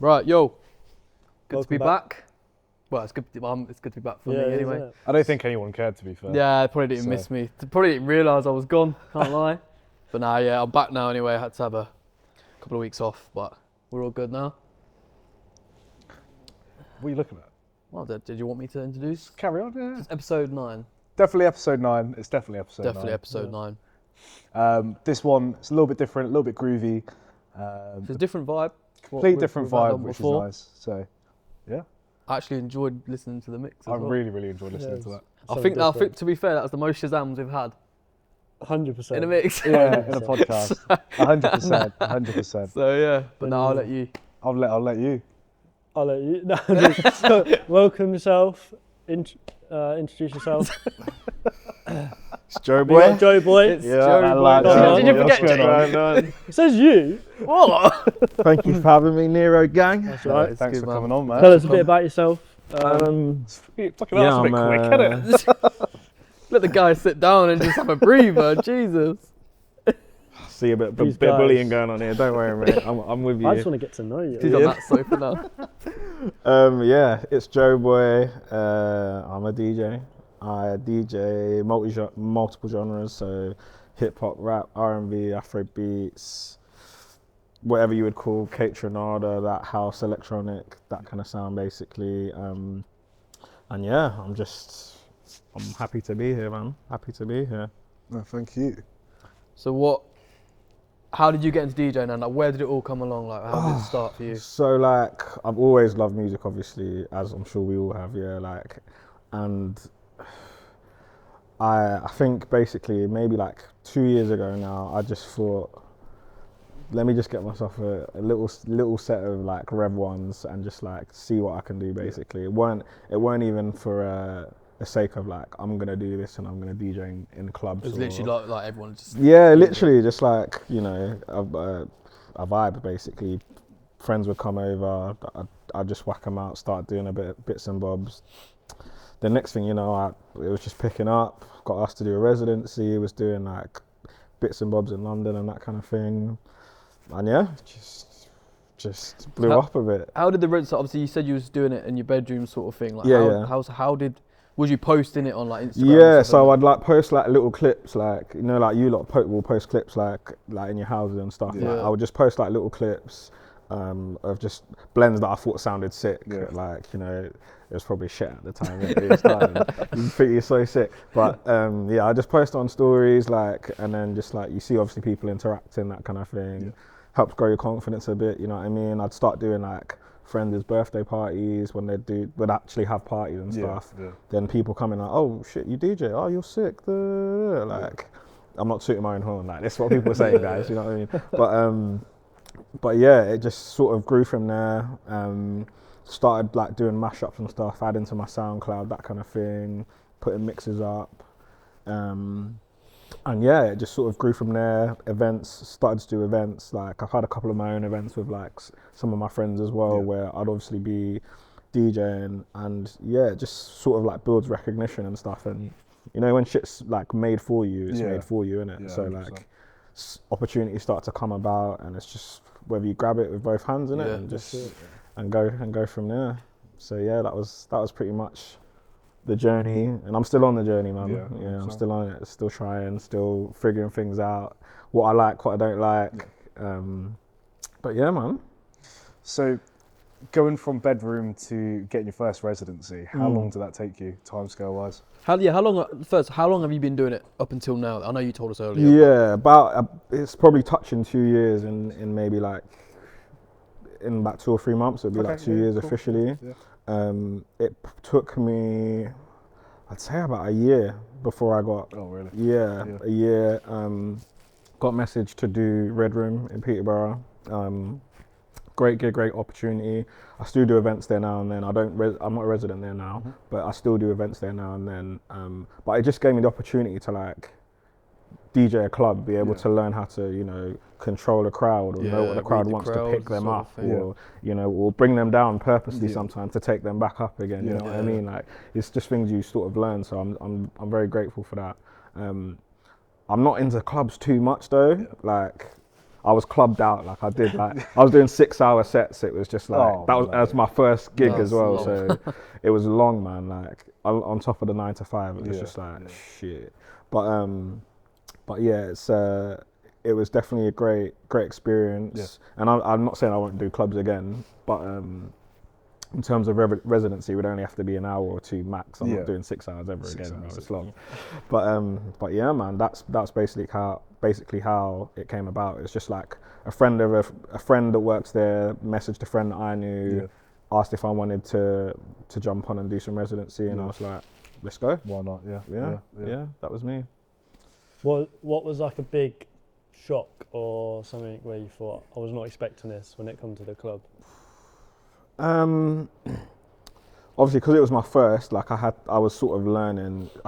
Right, yo. Good Welcome to be back. Well, it's good to be back for me anyway. I don't think anyone cared, to be fair. Yeah, they probably didn't miss me. They probably didn't realise I was gone, can't lie. But nah, yeah, I'm back now anyway. I had to have a couple of weeks off, but we're all good now. What are you looking at? Well, did you want me to introduce? Carry on, yeah. It's episode 9. Definitely episode 9. It's definitely episode 9. Definitely episode 9. This one, it's a little bit different, a little bit groovy. It's a different vibe. Complete different vibe, which is nice. So, yeah. I actually enjoyed listening to the mix as well. really enjoyed listening to that. I think, to be fair, that was the most Shazams we've had. 100%. In a mix. Yeah, in a podcast. 100%. So, yeah. But now I'll let you. I'll let you. I'll let you. No, so, welcome yourself. Introduce yourself. It's Joe Boy. Yeah, Joe Boy. It's Joe Boy. Did you forget Joe? It says you. What? Thank you for having me, Nearo gang. That's right. Thanks for coming on, man. Tell us a bit about yourself. Fucking ass a bit quick, innit? Let the guy sit down and just have a breather. Jesus. See a bit These bullying guys. going on here. Don't worry, mate. I'm with you. I just want to get to know you. He's on that sofa now. Yeah, it's Joe Boy. I'm a DJ. I DJ multiple genres, so hip hop, rap, R&B, Afro beats, whatever you would call Kate Trinada, that house electronic, that kind of sound basically. And yeah, I'm happy to be here, man. Happy to be here. No, thank you. So how did you get into DJing and like, where did it all come along? Like, how did it start for you? So like, I've always loved music, obviously, as I'm sure we all have, yeah. Like, and I think basically maybe like 2 years ago now, I just thought, let me just get myself a little set of like Rev ones and just like see what I can do. Basically, it weren't even for the sake of like I'm gonna do this and I'm gonna DJ in clubs. It was literally like everyone just. Yeah, literally just like, you know, a vibe basically. Friends would come over, I'd just whack them out, start doing bits and bobs. The next thing you know, it was just picking up. Got asked to do a residency. Was doing like bits and bobs in London and that kind of thing. And yeah, just blew up a bit. How did the residency? Obviously, you said you was doing it in your bedroom, sort of thing. Like, was you posting it on like Instagram? Yeah, so I'd like post like little clips, like, you know, like you lot will post clips like in your houses and stuff. Yeah. Like, I would just post like little clips of just blends that I thought sounded sick. Yeah. Like, you know, it was probably shit at the time. You think you're so sick, but yeah, I just post on stories, like, and then just like you see obviously people interacting, that kind of thing. Yeah. Helps grow your confidence a bit. You know what I mean? I'd start doing like friends' birthday parties when would actually have parties and stuff. Yeah. Then people coming like, oh shit, you DJ? Oh, you're sick. Like, I'm not tooting my own horn. Like, that's what people say, guys. You know what I mean? But yeah, it just sort of grew from there. Started like doing mashups and stuff, adding to my SoundCloud, that kind of thing, putting mixes up. And yeah, it just sort of grew from there. Started to do events. Like, I've had a couple of my own events with like some of my friends as well, where I'd obviously be DJing, and yeah, it just sort of like builds recognition and stuff. And you know, when shit's like made for you, it's made for you, innit? Yeah, so 100%. Like, opportunities start to come about, and it's just whether you grab it with both hands, innit? And just and go from there. So yeah, that was pretty much the journey, and I'm still on the journey, man. Yeah, I'm still on it, still trying, still figuring things out, what I like, what I don't like. But yeah, man. So, going from bedroom to getting your first residency, how long did that take you, timescale wise? How long have you been doing it up until now? I know you told us earlier. Yeah, it's probably touching 2 years in maybe like in about 2 or 3 months. It'll be like 2 years officially. Yeah. It took me, I'd say about a year before I got. Oh really? Yeah, a year. Got messaged to do Red Room in Peterborough. Great gig, great opportunity. I still do events there now and then. I'm not a resident there now, but I still do events there now and then. But it just gave me the opportunity to like DJ a club, be able to learn how to, you know, control a crowd, or know what the crowd wants to pick them up, or you know, or bring them down purposely sometimes to take them back up again. You know what I mean? Like, it's just things you sort of learn. So I'm very grateful for that. I'm not into clubs too much though. Like, I was clubbed out. Like I did, like I was doing 6-hour sets. It was just like that was my first gig as well. long. So it was long, man. Like on top of the 9 to 5, it was just like shit. But yeah, it was definitely a great experience. And I'm not saying I won't do clubs again, but in terms of residency, it would only have to be an hour or 2 max. I'm not doing 6 hours ever again. Bro, it's long. But yeah, man, that's basically how it came about. It's just like a friend that works there messaged a friend that I knew, asked if I wanted to jump on and do some residency, and I was like, let's go. Why not? Yeah. That was me. What was like a big shock or something where you thought, I was not expecting this when it comes to the club? Obviously, because it was my first, like I was sort of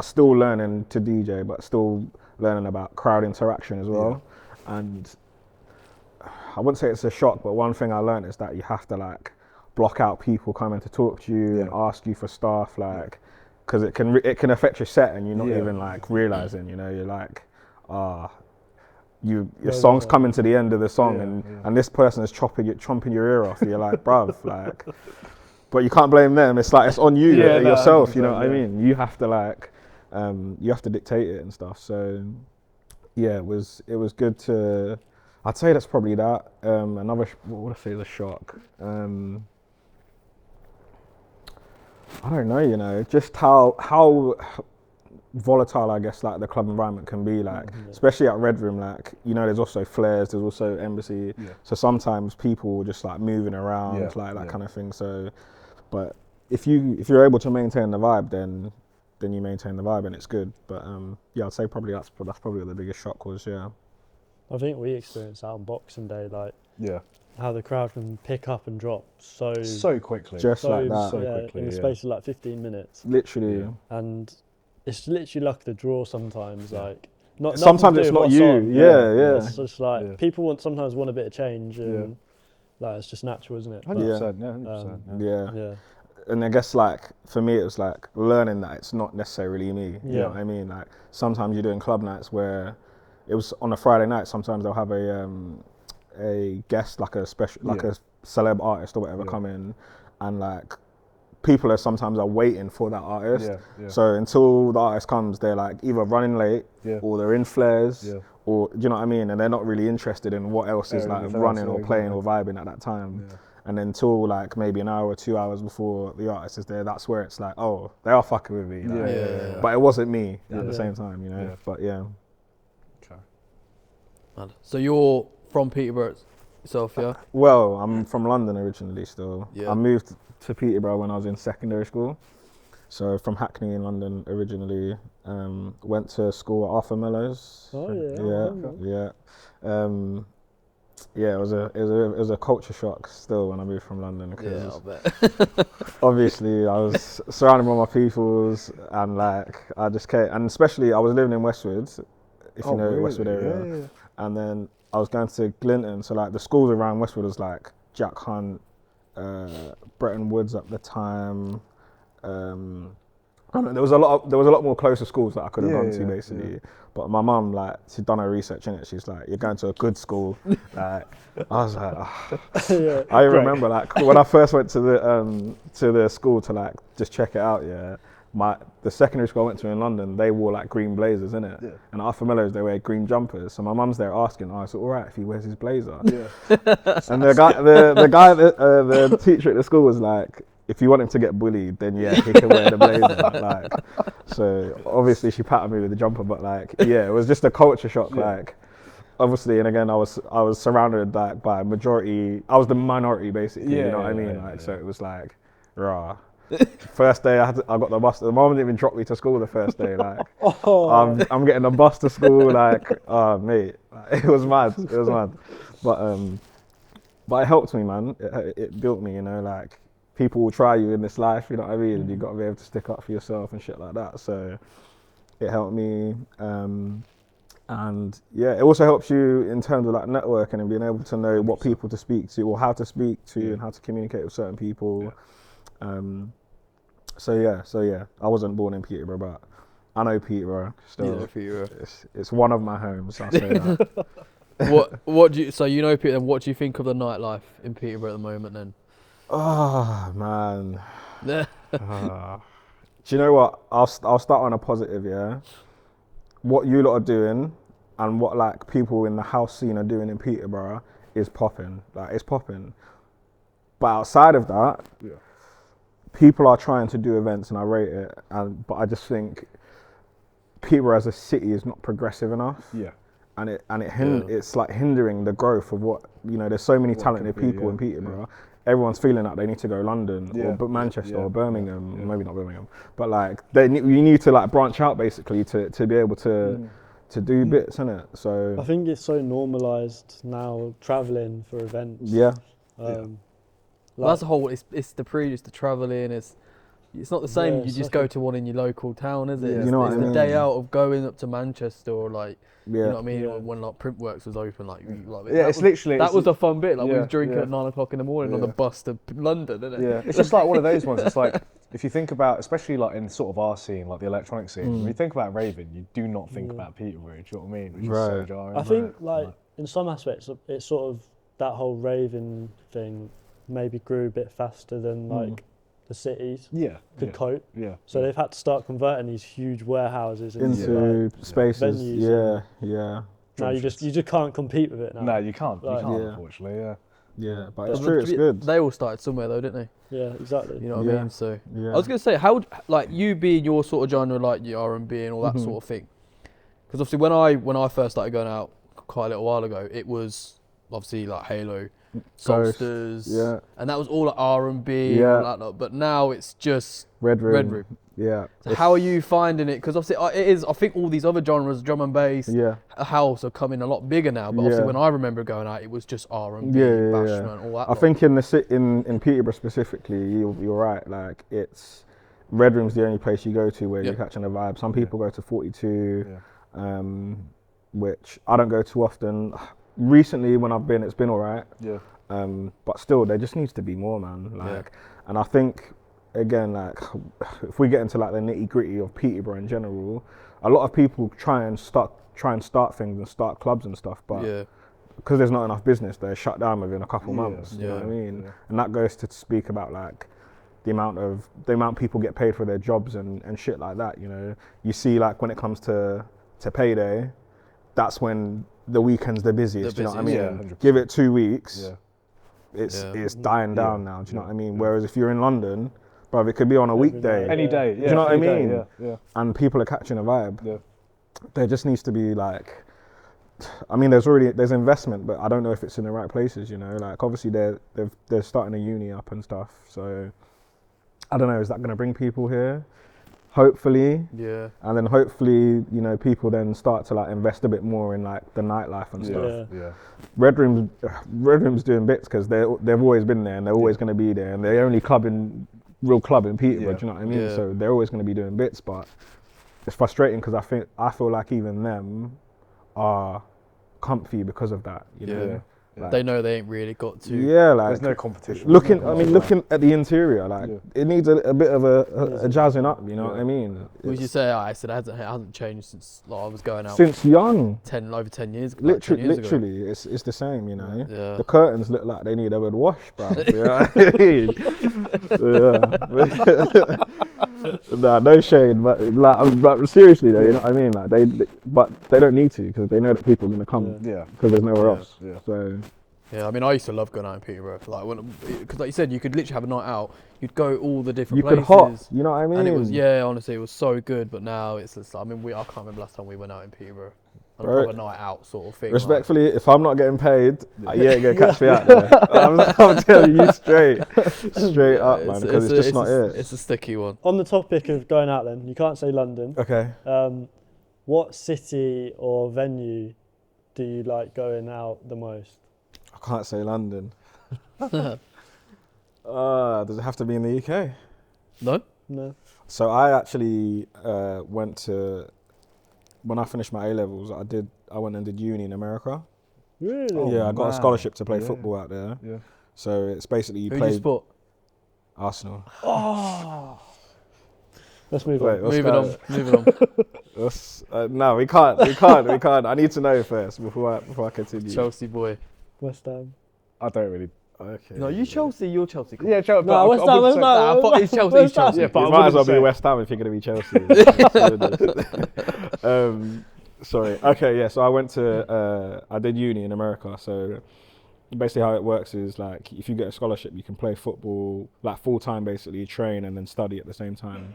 still learning to DJ, but still learning about crowd interaction as well. And I wouldn't say it's a shock, but one thing I learned is that you have to like block out people coming to talk to you and ask you for stuff, like, because it can affect your set and you're not even like realizing, you know, you're like, your song's coming to the end of the song and this person is chomping your ear off. You're like, bruv, like, but you can't blame them. It's like, it's on you yourself, you know what I mean? You have to like, you have to dictate it and stuff. So yeah, it was good to, I'd say that's probably that. Another, what would I say is a shock? I don't know, you know, just how volatile, I guess, like the club environment can be, like, especially at Red Room, like, you know, there's also flares, there's also Embassy, so sometimes people will just like moving around, like that kind of thing. So, but if you're able to maintain the vibe, then you maintain the vibe and it's good. But yeah, I'd say probably that's probably what the biggest shock was. I think we experienced that on Boxing Day, like how the crowd can pick up and drop so quickly, just like that, quickly, in the space of like 15 minutes, literally. And it's literally luck of the draw sometimes. Like, not sometimes it's not you. Yeah. It's just like people sometimes want a bit of change, and like it's just natural, isn't it? 100%, yeah. And I guess like for me, it was like learning that it's not necessarily me. You know what I mean? Like sometimes you're doing club nights where it was on a Friday night. Sometimes they'll have a guest, like a special, like a celeb artist or whatever, come in, and like people sometimes are waiting for that artist. So until the artist comes, they're like either running late or they're in flares, or do you know what I mean? And they're not really interested in what else is like running or playing or vibing at that time. And until like maybe an hour or 2 hours before the artist is there, that's where it's like, oh, they are fucking with me. Like, but it wasn't me at the same time, you know. But yeah. Okay. So you're from Peterborough yourself, yeah? Well, I'm from London originally still. Yeah. I moved to Peterborough when I was in secondary school. So from Hackney in London originally. Went to school at Arthur Mellow's. Yeah, it was a culture shock still when I moved from London, because I'll bet. obviously I was surrounded by my peoples, and like I just came, and especially I was living in Westwood, if you know Westwood area, and then I was going to Glinton, so like the schools around Westwood was like Jack Hunt, Bretton Woods at the time. I don't know, there was a lot more closer schools that I could have gone to basically. But my mum, like, she'd done her research in it. She's like, "You're going to a good school." Like, I was like, oh. I remember like when I first went to the school to like just check it out. The secondary school I went to in London, they wore like green blazers, innit? And at Arthur Mellow's, they wear green jumpers. So my mum's there asking, "Oh, is it all right if he wears his blazer?" And the teacher at the school was like, if you want him to get bullied, then he can wear the blazer. Like, so obviously she patted me with the jumper, but like, it was just a culture shock. Like, obviously, and again, I was surrounded like by majority. I was the minority basically. You know what I mean? So it was like, rah. First day, I got the bus. The mom didn't even drop me to school the first day. Like, I'm getting the bus to school. Like, oh mate, it was mad. But it helped me, man. It built me. You know, like, people will try you in this life, you know what I mean? And you've got to be able to stick up for yourself and shit like that. So it helped me. And yeah, it also helps you in terms of like networking and being able to know what people to speak to or how to speak to and how to communicate with certain people. So yeah, I wasn't born in Peterborough, but I know Peterborough still. Peterborough. It's one of my homes, I'll say that. What do you? So you know Peter. What do you think of the nightlife in Peterborough at the moment? Then. Oh man. Yeah. Do you know what? I'll start on a positive. Yeah. What you lot are doing, and what like people in the house scene are doing in Peterborough is popping. Like it's popping. But outside of that, people are trying to do events, and I rate it. But I just think Peterborough as a city is not progressive enough. Yeah. And it's like hindering the growth of what there's so many talented people in Peterborough. Yeah. Everyone's feeling like they need to go London or Manchester or Birmingham, or maybe not Birmingham, but like you need to like branch out basically to be able to do bits, innit? So I think it's so normalised now travelling for events. yeah. Well, that's the whole. It's the previous to travelling. It's not the same. Yeah, you just go to one in your local town, is it? Yeah. It's, You know what it's I the mean? day out of going up to Manchester or like. Yeah. You know what I mean? Yeah. Or when like Printworks was open, like It's literally that was a fun bit. Like we Yeah, was drinking yeah. at 9 o'clock in the morning on the Yeah. bus to London, isn't it? Yeah, it's just like one of those ones. It's like if you think about, especially like in sort of our scene, like the electronic scene. When you think about raving, you do not think about Peterborough. Do you know what I mean? Which is so Right. jarring. I think like in some aspects, it's sort of that whole raving thing maybe grew a bit faster than like the cities yeah, could cope. yeah. So they've had to start converting these huge warehouses Into like, spaces. venues. Yeah. now you just can't compete with it now. No, you can't. You Like- can't, Yeah. unfortunately. Yeah. Yeah. But it's But true. It's good. They all started somewhere though, didn't they? Yeah, exactly. You know what I Yeah. mean? So Yeah. I was gonna say, how like you being your sort of genre, like your R&B and all that sort of thing. Because obviously when I first started going out quite a little while ago, it was obviously like Halo, Ghost, Solsters, yeah. and that was all like R&B Yeah. and all that lot. But now it's just Red Room. Red Room. Yeah. So how are you finding it? Because obviously it is. I think all these other genres, drum and bass, Yeah. house, are coming a lot bigger now. But obviously Yeah. when I remember going out, it was just R&B, Yeah. bashment, all that. I lot. think in in Peterborough specifically, you're right. Like it's Red Room's the only place you go to where you're catching a vibe. Some people go to 42, which I don't go too often. Recently, when I've been, it's been alright. Yeah. But still, there just needs to be more, man. Like, and I think again, like if we get into like the nitty gritty of Peterborough in general, a lot of people try and start things and start clubs and stuff, but because there's not enough business, they're shut down within a couple months. You know what I mean? Yeah. And that goes to speak about like the amount people get paid for their jobs and shit like that. You know, you see like when it comes to payday, that's when the weekend's the busiest. Do you know what I mean? Yeah, 100%. Give it 2 weeks, Yeah. it's dying down now. Do you know what I mean? Whereas if you're in London, bro, it could be on a weekday. Any day. Yeah. Do you know what I any day, mean? Yeah. And people are catching a vibe. Yeah. There just needs to be like, I mean, there's investment, but I don't know if it's in the right places. You know, like obviously they're starting a uni up and stuff. So I don't know. Is that going to bring people here? Hopefully. Yeah. And then hopefully, people then start to like invest a bit more in like the nightlife and stuff. Yeah. Red Room's doing bits because they've always been there and they're always going to be there, and they're only real club in Peterborough. Yeah. Do you know what I mean? Yeah. So they're always going to be doing bits, but it's frustrating because I feel like even them are comfy because of that. You know? Yeah. Like, They know they ain't really got to. yeah, like There's no competition. looking at the interior, like it needs a bit of a jazzing up. You know what I mean? Would you It's- say I said it hasn't changed since like, I was going out since young? over 10 years ago? like 10 years ago. Literally, it's the same, you know. Yeah. The curtains look like they need a good wash, bro. You know what I mean? Nah, no shade, but seriously though, you know what I mean? Like but they don't need to because they know that people are gonna come Yeah. because there's nowhere else. Yeah. So Yeah, I mean, I used to love going out in Peterborough. Because like you said, you could literally have a night out. You'd go all the different you places. could hop, you know what I mean? And it was, honestly, it was so good. But now it's just, I mean, I can't remember last time we went out in Peterborough. On a Right. proper night out sort of thing. Respectfully, if I'm not getting paid, you ain't gonna catch me out there. I'm telling you straight up, man, because it's just not it. It's a sticky one. On the topic of going out, then you can't say London. Okay. What city or venue do you like going out the most? I can't say London. Does it have to be in the UK? No? No. So I actually went to, when I finished my A-levels, I went and did uni in America. Really? Oh, yeah, I got a man. scholarship to play Yeah. football out there. Yeah. So it's basically you Who play do you support? Arsenal. Oh. Let's move Wait, on. what's Moving that? on. Moving on. No, we can't. I need to know first before I continue. Chelsea boy. West Ham. I don't really. Okay. No, you Chelsea. You're Chelsea. Yeah, Chelsea. No, West Ham. West Ham. Nah, I thought it's Chelsea. It's Chelsea. Yeah, but You I might as well wouldn't be say- West Ham if you're going to be Chelsea. Sorry. Okay, yeah. So I went to, I did uni in America. So basically how it works is like if you get a scholarship, you can play football like full time, basically train and then study at the same time,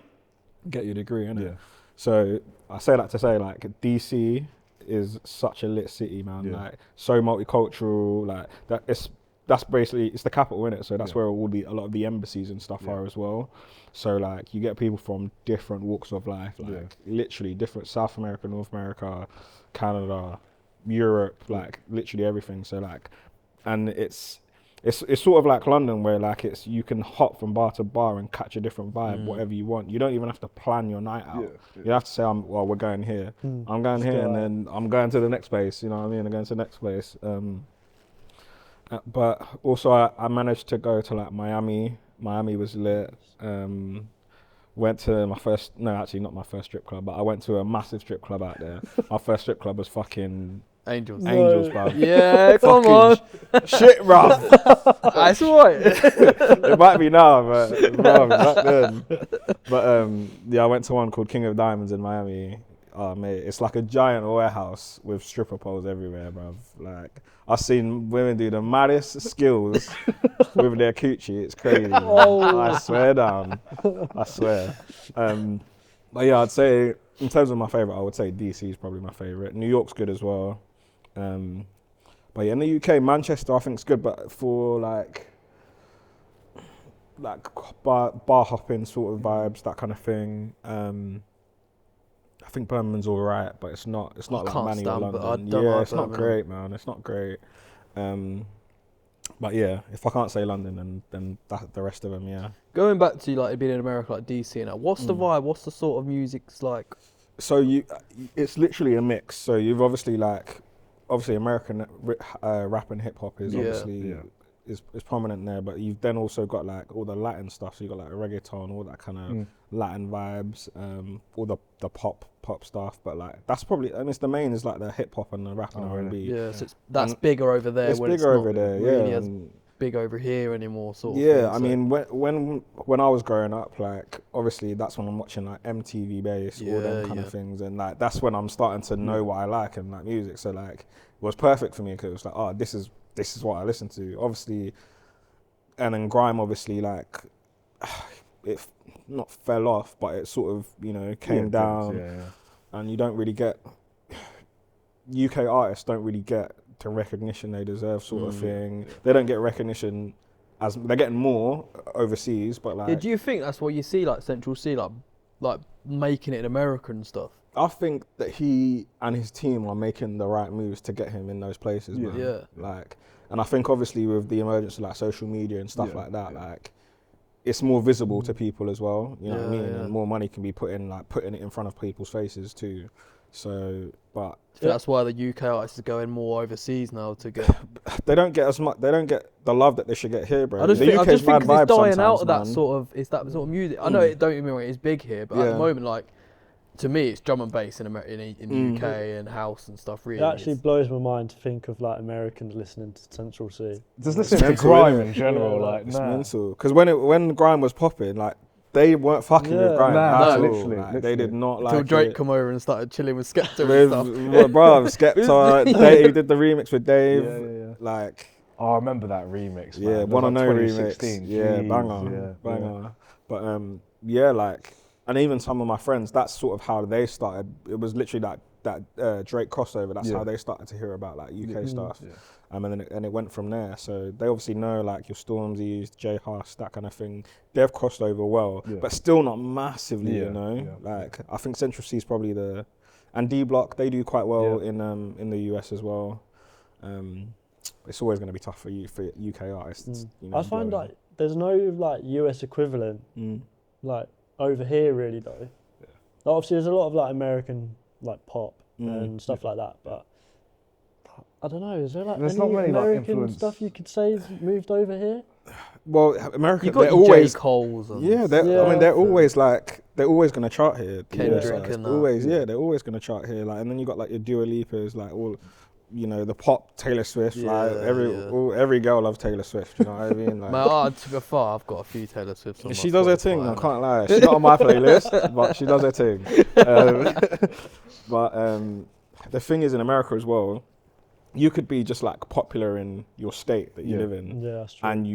get your degree, innit? Yeah. So I say that to say like DC is such a lit city, man. Yeah. Like so multicultural, like that's basically it's the capital, innit? So that's Yeah. where a lot of the embassies and stuff are as well. So like you get people from different walks of life, like literally different South America, North America, Canada, Europe, like literally everything. So like, and it's sort of like London where like you can hop from bar to bar and catch a different vibe, whatever you want. You don't even have to plan your night out. Yeah. You have to say, we're going here. I'm going Let's here, go and out. then I'm going to the next place. You know what I mean? I'm going to the next place. But also I managed to go to like Miami. Miami was lit. Went to not my first strip club, but I went to a massive strip club out there. My first strip club was fucking Angels. Angels, bruv. Yeah, come on. Shit, bruv. That's alright. It might be now, but bruv, back then. But yeah, I went to one called King of Diamonds in Miami. Oh mate, it's like a giant warehouse with stripper poles everywhere, bruv. Like I've seen women do the maddest skills with their coochie. It's crazy. I swear down. I swear. But yeah, I'd say in terms of my favourite, I would say DC is probably my favourite. New York's good as well. But yeah, in the UK, Manchester I think is good, but for like bar hopping sort of vibes, that kind of thing. I think Birmingham's all right, but it's not like can't Manny or stand, but I London. don't Yeah, like it's not Birmingham. great, man. It's not great. But yeah, if I can't say London, then the rest of them, yeah. Going back to like being in America, like DC and that. What's the vibe? What's the sort of music's like? So it's literally a mix. So you've obviously American rap and hip hop is obviously is prominent there, but you've then also got like all the Latin stuff. So you got like reggaeton, all that kind of Latin vibes, all the pop stuff. But like that's probably, and it's the main is like the hip hop and the rap and R&B. Yeah, so that's bigger over there. It's when bigger it's over not there, really yeah. as big over here anymore, sort of. Yeah, thing, I so. mean, when I was growing up, like obviously that's when I'm watching like MTV Base, all them kind of things, and like that's when I'm starting to know what I like and like music. So like it was perfect for me because it was like, oh, this is what I listen to, obviously. And then grime, obviously, like it not fell off, but it sort of came down, and you don't really get UK artists don't really get the recognition they deserve, sort of thing. They don't get recognition as they're getting more overseas, but like. Yeah, do you think that's what you see, like Central C, like making it in America and stuff? I think that he and his team are making the right moves to get him in those places, man. Yeah. Like, and I think obviously with the emergence of like social media and stuff like that, like it's more visible to people as well. You know what I mean? Yeah. And more money can be putting it in front of people's faces too. So, but That's why the UK artists are going more overseas now to get. they don't get as much. They don't get the love that they should get here, bro. I just The think, UK's mad it's vibe dying out sometimes, of that man. sort of. It's that sort of music. I know it. Don't get me wrong, it's big here, but at Yeah. the moment, like to me, it's drum and bass in the UK and house and stuff. Really, It actually blows my mind to think of like Americans listening to Central C. Just listening to mental, grime innit? in general, Yeah, like It's nah. mental. Because when grime was popping, like they weren't fucking Yeah. with grime Nah, at all. literally, Like, literally. They did not like until Drake it. come over and started chilling with Skepta With, and stuff. well, bro, Skepta, he did the remix with Dave. Yeah. Like, Oh, I remember that remix. Man. yeah, That was one on like no remix. 2016. Yeah, Jeez, banger. yeah. But yeah, like, and even some of my friends, that's sort of how they started. It was literally that Drake crossover. That's how they started to hear about like UK stuff. Yeah. And then it went from there. So they obviously know like your Stormzy's, J Huss, that kind of thing. They've crossed over well, but still not massively, you know. Yeah. Like I think Central C is probably and D Block, they do quite well in the US as well. It's always going to be tough for UK artists. You know, I find blowing. like there's no like US equivalent like over here really though. Like, obviously there's a lot of like American like pop and stuff like that, but I don't know. Is there like There's any not many, like, American influence. stuff you could say has moved over here? Well, America, You got they're your always J. Cole's. And I mean, they're always like they're always gonna chart here. Kendrick It's and that. always they're always gonna chart here. Like, and then you got like your Dua Lipas, like all, the pop Taylor Swift. Like every girl loves Taylor Swift. You know what I mean? Like, Man, to go far, I've got a few Taylor Swifts on she my does her Spotify, thing. I innit? can't lie. She's not on my playlist, but she does her thing. But the thing is, in America as well, you could be just like popular in your state that you live in, that's true. and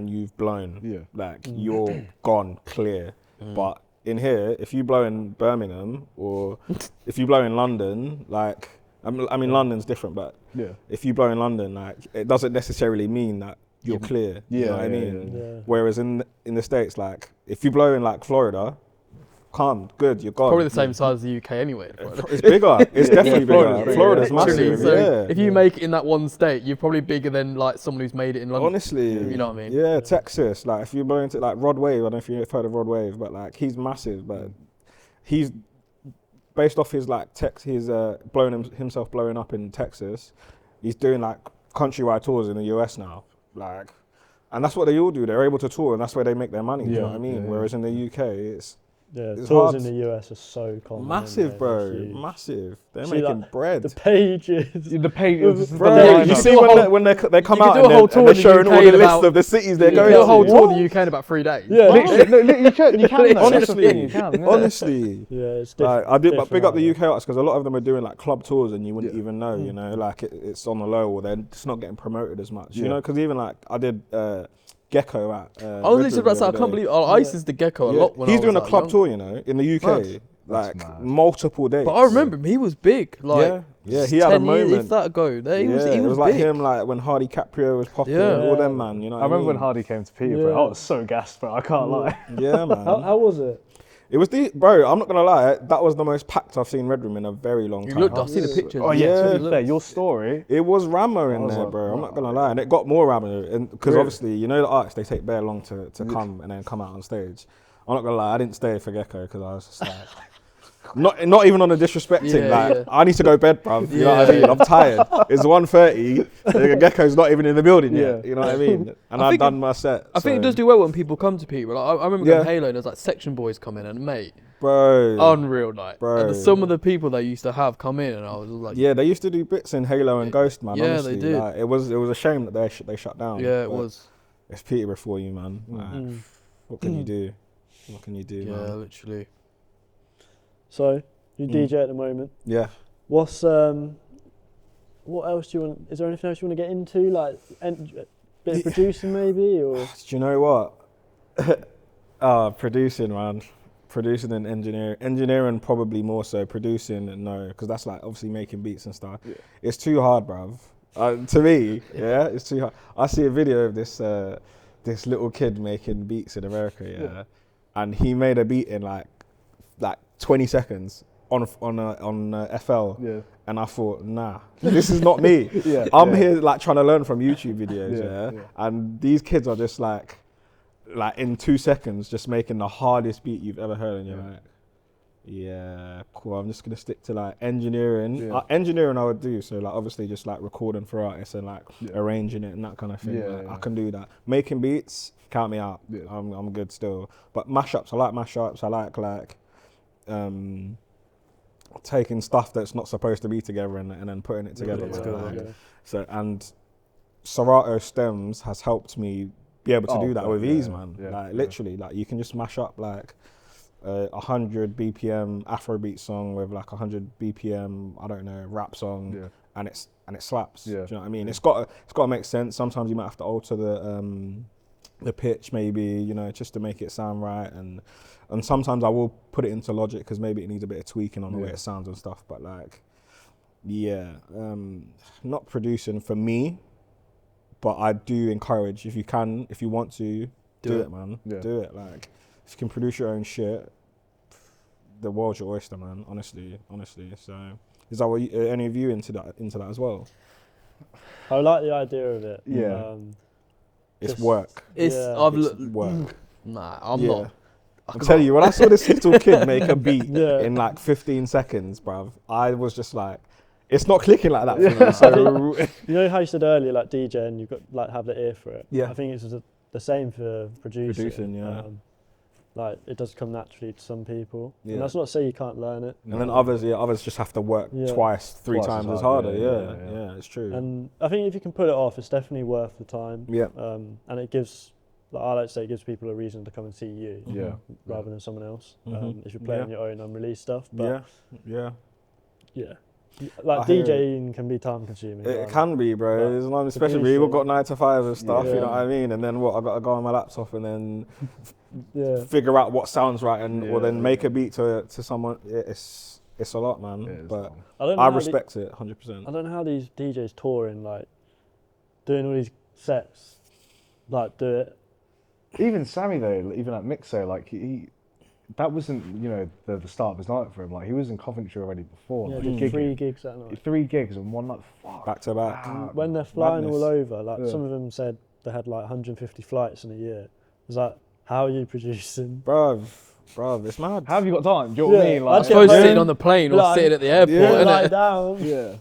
you've blown. Yeah. Like you're gone clear. But in here, if you blow in Birmingham or if you blow in London, like I mean London's different, but if you blow in London, like it doesn't necessarily mean that you're clear. You know what I mean? Yeah. Whereas in the States, like if you blow in like Florida, calm, good, you're gone. Probably the same size as the UK anyway. It's bigger. It's definitely bigger. Florida's Literally, massive. so Yeah. if you make it in that one state, you're probably bigger than like someone who's made it in London. Honestly, you know what I mean? Yeah, Texas. Like if you blow into like Rod Wave, I don't know if you've heard of Rod Wave, but like he's massive. But he's based off his like he's himself blowing up in Texas. He's doing like countrywide tours in the US now. Like, and that's what they all do. They're able to tour, and that's where they make their money. You know what I mean? Whereas in the UK, it's tours hard. in the US are so common. Massive, They're bro. huge. Massive. They're See, making like, bread. The pages. The pages. Bro, you see when they come You out can do a whole tour and in they're the showing UK all the in list about- of the cities they're You going can do a whole to. tour of the UK in about 3 days. Yeah. Literally, you can. though. Honestly, you can. Yeah. honestly. Yeah, it's Like, different. I do, but different big up out the there. UK artists because a lot of them are doing like club tours and you wouldn't even know, you know, like it's on the low or they're just not getting promoted as much, you know, because even like I did Gecko at. I was literally about to say, I can't believe I used the Gecko a lot when he's I was doing a like club young. tour, you know, in the UK, Mad. like mad. multiple days. But I remember him, he was big. Like, yeah, he had a 10 years, moment. if that ago. He was it was like big. him, like when Hardy Caprio was popping, Yeah. all them man, you know. I remember when Hardy came to Peterborough. I was so gassed, but I can't lie. Yeah, man. How was it? It was bro. I'm not gonna lie. That was the most packed I've seen Red Room in a very long You time. looked, I see the pictures. Oh yeah, to be Yeah. fair, your story. It was Ramo in was there, like, bro. I'm wow. not gonna lie, and it got more Ramo, and because Really? obviously you know the artists they take bare long to come and then come out on stage. I'm not gonna lie, I didn't stay for Gecko because I was just like. Not even on a disrespecting, Yeah, like yeah. I need to go bed, bruv. You know what I mean? I'm tired. It's 1:30. The Gecko's not even in the building yet. You know what I mean? And I've think done my set. I think it so- does do well when people come to people. Like, I remember Yeah. going to Halo and there's like section boys come in and mate, bro. unreal night. Bro. And some of the people they used to have come in and I was like, Yeah, they used to do bits in Halo and Ghost, man. Yeah, they honestly. did. Like, it was a shame that they shut down. yeah, it but was. It's Peterborough for you, man. Like, what can you do? What can you do, Yeah, man? literally. So you DJ at the moment. Yeah. What's what else do you want? Is there anything else you want to get into? Like bit of producing maybe, or Do you know what? Producing, man. Producing and engineering. Engineering probably more so. Producing, no, because that's like obviously making beats and stuff. Yeah. It's too hard, bruv. To me, yeah, it's too hard. I see a video of this little kid making beats in America, yeah, and he made a beat in like 20 seconds on FL, and I thought, nah, this is not me. I'm here like trying to learn from YouTube videos, and these kids are just like in 2 seconds just making the hardest beat you've ever heard, and you're like, yeah, cool. I'm just gonna stick to like engineering. Engineering I would do, so like obviously just like recording for artists and like arranging it and that kind of thing. I can do that. Making beats, count me out. I'm good still. But mashups, I like mashups. I like taking stuff that's not supposed to be together and then putting it together. So and Serato Stems has helped me be able to do that with ease, man. Like literally, like you can just mash up like 100 BPM Afrobeat song with like 100 BPM, I don't know, rap song, and it slaps. Do you know what I mean? It's got to make sense. Sometimes you might have to alter the pitch, maybe, you know, just to make it sound right, and sometimes I will put it into Logic because maybe it needs a bit of tweaking on the way it sounds and stuff. But like, not producing for me, but I do encourage, if you can, if you want to, do it, man. Do it. Like, if you can produce your own shit, the world's your oyster, man. Honestly. So, is that what any of you into that as well? I like the idea of it. It's work. It's It's work. Nah, I'm not. I'm telling you, when I saw this little kid make a beat in like 15 seconds, bruv, I was just like, it's not clicking like that for me. So You know how you said earlier, like DJ, and you've got like have the ear for it. Yeah. I think it's just the same for producing. Producing, yeah. Like it does come naturally to some people, Yeah. and that's not to say you can't learn it. And then others just have to work twice, three times as harder. Yeah, it's true. And I think if you can pull it off, it's definitely worth the time. Yeah. And it gives, like I like to say, it gives people a reason to come and see you, rather than someone else. If you're playing your own unreleased stuff. But yeah. Like DJing can be time consuming. It can be, bro. Like, especially we've got 9 to 5 and stuff. Yeah. You know what I mean? And then I got to go on my laptop and then figure out what sounds right, or then make a beat to someone. It's a lot, man. But I respect it 100%. I don't know how these DJs touring, like doing all these sets, like do it. Even Sammy though, even at Mixo, like he that wasn't, the start of his night for him. Like he was in Coventry already before. Yeah, like, did 3 gigs that night. 3 gigs and one night, back to back. When they're flying Madness. all over, like some of them said they had like 150 flights in a year. It's like, how are you producing? Bruv, it's mad. How have you got time? Do you know what I mean? Like, I suppose sitting on the plane or sitting at the airport, lie innit? down.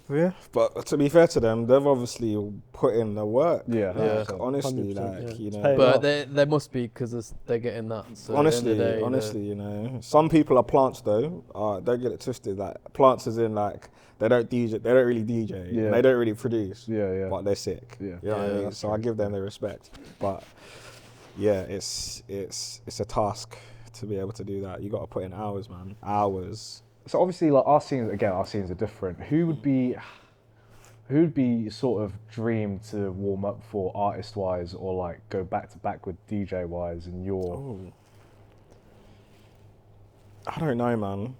Yeah, but to be fair to them, they've obviously put in the work. Yeah. Honestly, 100%, But they must be because they're getting that. So honestly, at the end of the day, some people are plants though. Don't get it twisted. Like plants as in like they don't DJ, they don't really DJ, Yeah. they don't really produce. Yeah. But they're sick. Yeah. You know what I mean? So I give them the respect. But yeah, it's a task to be able to do that. You got to put in hours, man. Hours. So obviously, like our scenes are different. Who would be sort of dream to warm up for artist wise, or like go back to back with DJ wise in your? Ooh. I don't know, man.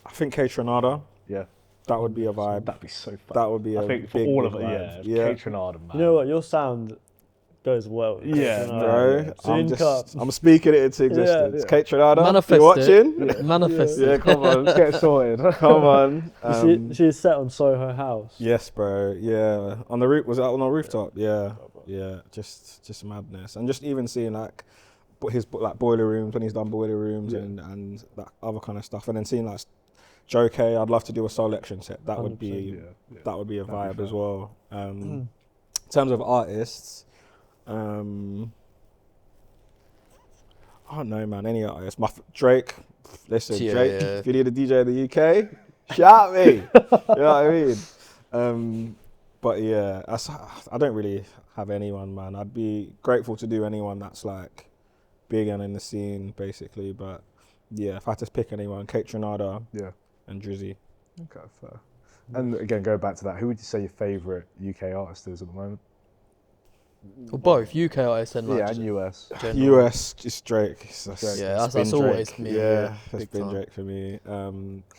I think K Tronada. Yeah. That would be a vibe. That'd be so fun. That would be a I think for big, all big of it, vibe. yeah. K Tronada, man. You know what? Your sound goes well. Yeah, Bro, Yeah. I'm speaking it into existence. Yeah. Kate Tronada, Manifest you watching? it. Manifest Yeah, it. come on. Let's get it sorted. Come on. She's set on Soho House. Yes, bro. Yeah, on the roof. Was that on the rooftop? Yeah. Just madness, and just even seeing like his like boiler rooms when he's done boiler rooms and that other kind of stuff, and then seeing like Joe K. I'd love to do a selection set. That would be that would be a vibe as well. In terms of artists. I don't know, man. Any artist. Drake. Listen, Drake. If you need a DJ in the UK, shout me. You know what I mean? But yeah, I don't really have anyone, man. I'd be grateful to do anyone that's like big and in the scene, basically. But yeah, if I had to pick anyone, Kate Tronada, and Drizzy. Okay, fair. And again, go back to that. Who would you say your favourite UK artist is at the moment? Well, both UK artists and like and US. US, just Drake. That's always me. Yeah, that's big been time. Drake for me.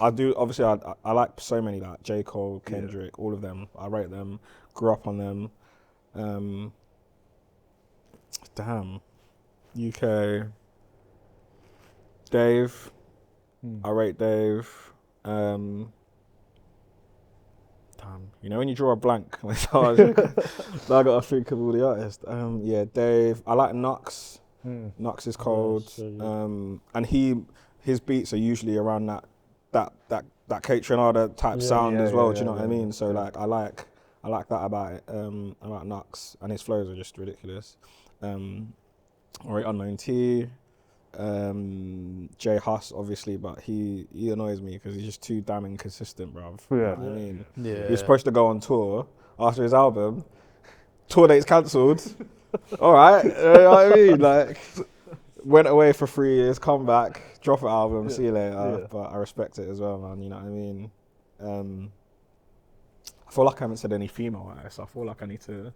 I do obviously. I like so many like J. Cole, Kendrick, all of them. I rate them. Grew up on them. Damn, UK. Dave. I rate Dave. Damn, you know when you draw a blank, it's hard. Now I gotta think of all the artists. Dave. I like Nux. Nux is cold. And his beats are usually around that Kate Tronada type sound as well. Do you know what I mean? So like I like that about it. About Nux, and his flows are just ridiculous. Alright, Unknown T. Jay Huss, obviously, but he annoys me because he's just too damn inconsistent, bruv. Yeah. You know what I mean? Yeah. He was supposed to go on tour after his album. Tour date's cancelled. All right, you know what I mean? Like, went away for 3 years, come back, drop an album, see you later. Yeah. But I respect it as well, man. You know what I mean? I feel like I haven't said any female artists. I feel like I need to,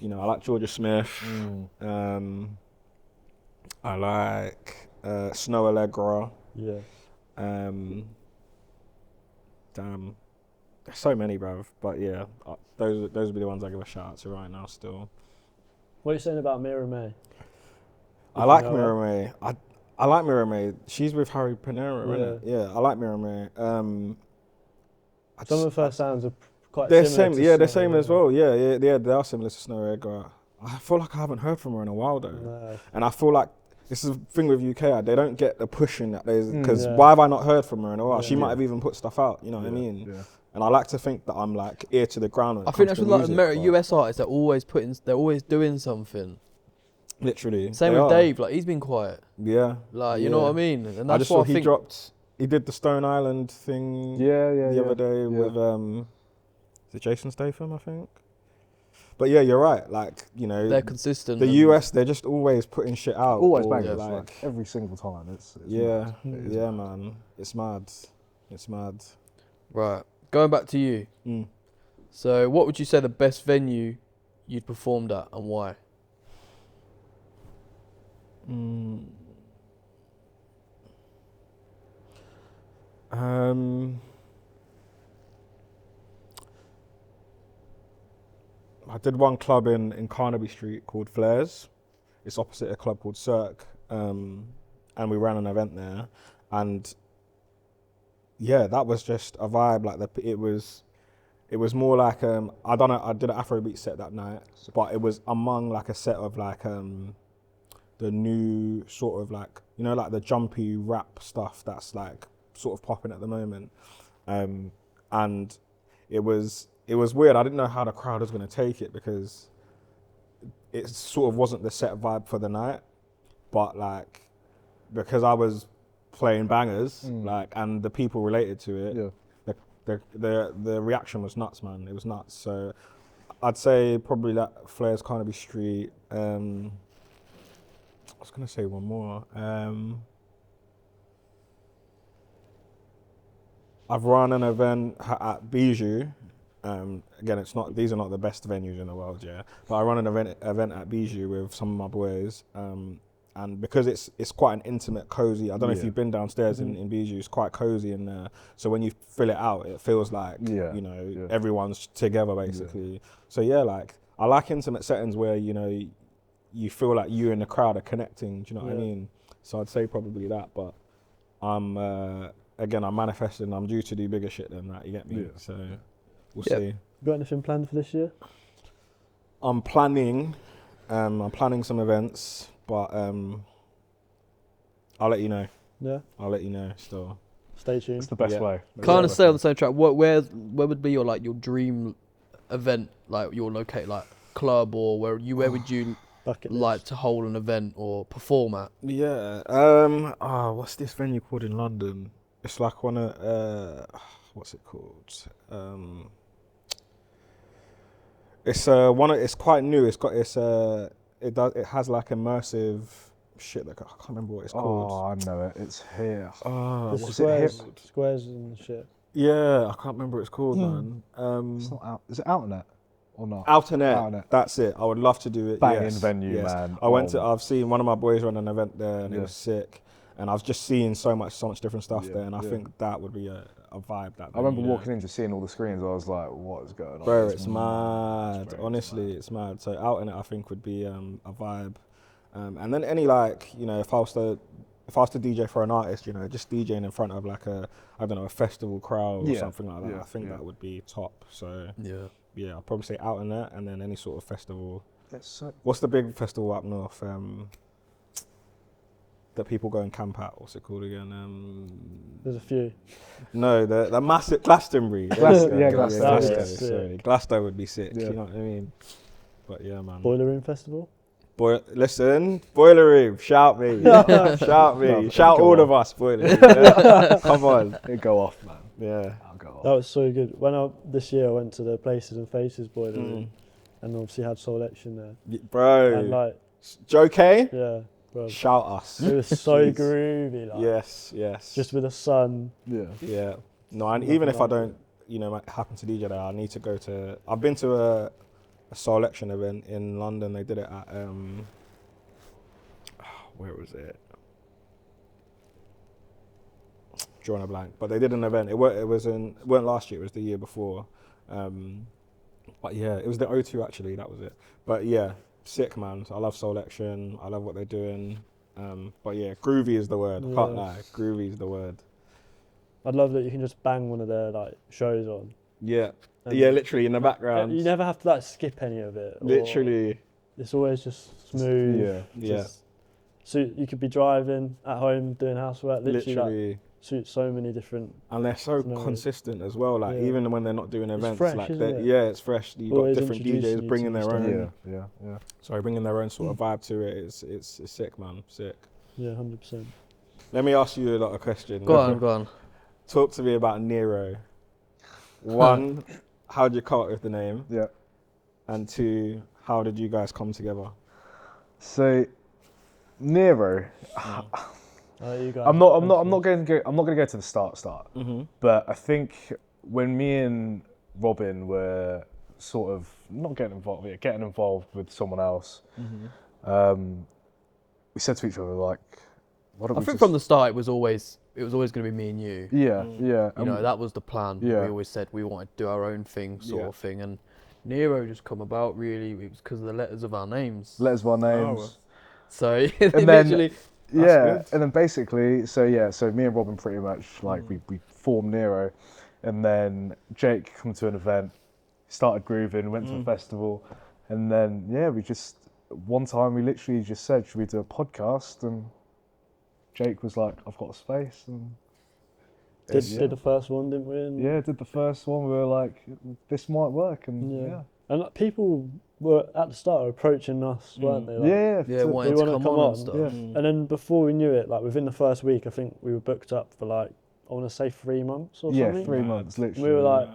I like Georgia Smith. I like Snow Allegra. Yeah. Damn, there's so many, bruv. But yeah, those would be the ones I give a shout out to right now. Still, What are you saying about Mira May? I like Mira May. I like Mira May. She's with Harry Panera, isn't it? Yeah, I like Mira May. Some of her sounds are quite they're similar. same. Yeah, they're same as well. Yeah, they are similar to Snow Allegra. I feel like I haven't heard from her in a while though, No. and I feel like. This is the thing with UK, they don't get the pushing that there's, because why have I not heard from her in a while? She might have even put stuff out, you know what I mean? Yeah. And I like to think that I'm like ear to the ground when it I think comes that's to with like music, US artists. They're always doing something. Literally. Same They with are. Dave. Like, he's been quiet. Yeah. Like, you know what I mean? And I that's just what saw I he think. dropped. He did the Stone Island thing the other day with is it Jason Statham, I think. But yeah, you're right. Like, you know, They're consistent. the and- US, they're just always putting shit out. Always or, bangers, like, like every single time. It's yeah, mad. It is yeah, mad. man. It's mad. It's mad. Right. Going back to you. Mm. So, what would you say the best venue you'd performed at and why? I did one club in Carnaby Street called Flares. It's opposite a club called Cirque, and we ran an event there, and yeah, that was just a vibe. Like it was more like I did an Afrobeat set that night, but it was among like a set of like the new sort of like, you know, like the jumpy rap stuff that's like sort of popping at the moment, and it was weird. I didn't know how the crowd was going to take it because it sort of wasn't the set vibe for the night, but like because I was playing bangers, like, and the people related to it, the reaction was nuts, man. It was nuts. So I'd say probably that Flares Carnaby Street. I was gonna say one more. I've run an event at Bijou. Again, these are not the best venues in the world, yeah. But I run an event at Bijou with some of my boys, and because it's quite an intimate, cozy. I don't know if you've been downstairs in Bijou. It's quite cozy in there. So when you fill it out, it feels like everyone's together basically. Yeah. So yeah, like I like intimate settings where you feel like you and the crowd are connecting. Do you know what I mean? So I'd say probably that. But I'm manifesting. I'm due to do bigger shit than that. You get me? Yeah. So. We'll see. Got anything planned for this year? I'm planning some events, but I'll let you know. Yeah. I'll let you know still. Stay tuned. It's the best way. Kind of stay on the same track. Where would be your dream event, like your locate, like club, or where would you like to hold an event or perform at? Yeah. What's this venue called in London? It's like one of what's it called? It's quite new. It has like immersive shit that I can't remember what it's called. Oh, I know it. It's here. Squares and shit. Yeah, I can't remember what it's called, man. It's not out. Is it Outnet or not? Outnet. That's it. I would love to do it. Banging venue, man. I've seen one of my boys run an event there, and it was sick. And I've just seen so much different stuff there, and I think that would be a vibe. I remember walking in, just seeing all the screens. I was like, "What is going on?" Bro, it's mad. Honestly, it's mad. So out in it, I think would be a vibe. And then any if I was to DJ for an artist, just DJing in front of like a festival crowd or something like that. I think that would be top. So yeah, I'll probably say out in that, and then any sort of festival. What's the big festival up north? That people go and camp at. What's it called again? There's a few. No, the massive Glastonbury. Glastonbury. Sorry, Glastonbury would be sick. You know what I mean? But yeah, man. Boiler Room Festival. Listen, Boiler Room. Shout me, shout me, No, shout all of us. Boiler Room. Yeah? Come on, it'd go off, man. Yeah, I'll go off. That was so good. This year I went to the Places and Faces Boiler Room, and obviously had Soul Action there. Bro. And Joe K. Yeah. Bro. Shout us. It was so groovy. Yes. Just with the sun. Yeah. No, and even if I don't, happen to DJ there, I need to go to. I've been to a Soul Action event in London. They did it at where was it? Drawing a blank. But they did an event. It weren't last year. It was the year before. But yeah, it was the O2 actually. That was it. But yeah. Sick, man. I love Soul Action. I love what they're doing. But yeah, groovy is the word. I can't lie. Groovy is the word. I'd love that you can just bang one of their shows on. Yeah. Yeah, literally in the background. You never have to skip any of it. Literally. It's always just smooth. Yeah. So you could be driving at home doing housework. Literally. suits so many different. And they're so scenarios. consistent as well. Like even when they're not doing events, fresh, like isn't it? yeah, it's fresh. You've got Always different introducing DJs you bringing to their stuff. own. Sorry, bringing their own sort of vibe to it. It's sick, man. Sick. Yeah, 100%. Let me ask you a lot of questions. Go on. Talk to me about Nearo. One, how did you come up with the name? Yeah. And two, how did you guys come together? So, Nearo. You guys I'm not going to go to the start. Mm-hmm. But I think when me and Robin were sort of not getting involved with someone else, we said to each other like, "What?" I think from the start it was always going to be me and you. Yeah. You know, that was the plan. Yeah. We always said we wanted to do our own thing, sort of thing, and Nearo just come about really. It was because of the letters of our names. Letters of our names. Oh. So And then- literally, Yeah, and then basically, so me and Robin pretty much like we formed Nearo, and then Jake come to an event, started grooving, went to a festival, and then we just one time we literally just said, should we do a podcast? And Jake was like, I've got a space, and did the first one, didn't we? And did the first one. We were like, this might work, and and like, people were at the start approaching us, weren't they? Like, wanting they to wanna come on and stuff. And then before we knew it, like within the first week, I think we were booked up for like, I want to say 3 months or something. 3 months, And literally. we were like,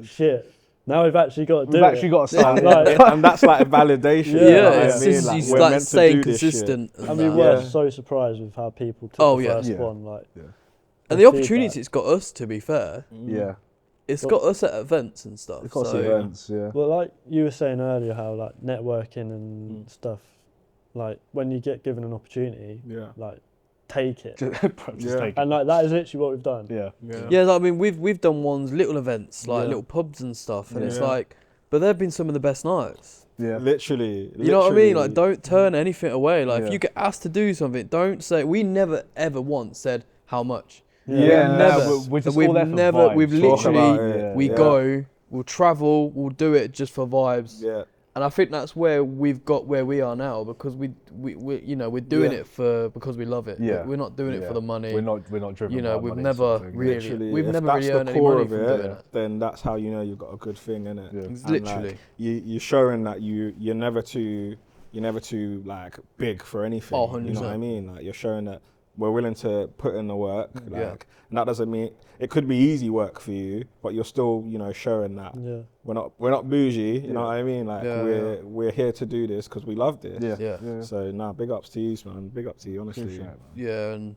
shit. Now we've actually got to do We've actually got to start. And that's like a validation. Yeah, you know what it's I mean? just Like, you we're like meant to staying do this shit. consistent. And we were so surprised with how people took the first one. Like, and the opportunity it's got us, to be fair. Yeah. It's got us at events and stuff. It's got us at events, yeah. Well, like you were saying earlier, how like networking and stuff, like when you get given an opportunity, like take it. Just take it. And like that is literally what we've done. Yeah, I mean we've done little events, like little pubs and stuff, and it's like, but they've been some of the best nights. Yeah, literally. You know what I mean? Like, don't turn anything away. Like, Yeah. if you get asked to do something, don't say. We never ever once said how much. never. We're just all there for vibes. We've literally, we Yeah. go, we'll travel, we'll do it just for vibes. Yeah. And I think that's where we've got where we are now, because we you know, we're doing it because we love it. Yeah. We're not doing it for the money. We're not driven. You know, by we've money never sort of thing. really, Literally, we've if never that's really the earned any core money of from it, doing it. then that's how you know you've got a good thing in it. Yeah. It's And, literally. like, you're showing that you're never too like big for anything. Oh, 100%. You know what I mean? Like, you're showing that we're willing to put in the work. Like, and that doesn't mean it could be easy work for you, but you're still, you know, showing that we're not bougie. You know what I mean? Like, we're here to do this because we love this. Yeah. So big ups to you, man. Big up to you, honestly. Yeah, and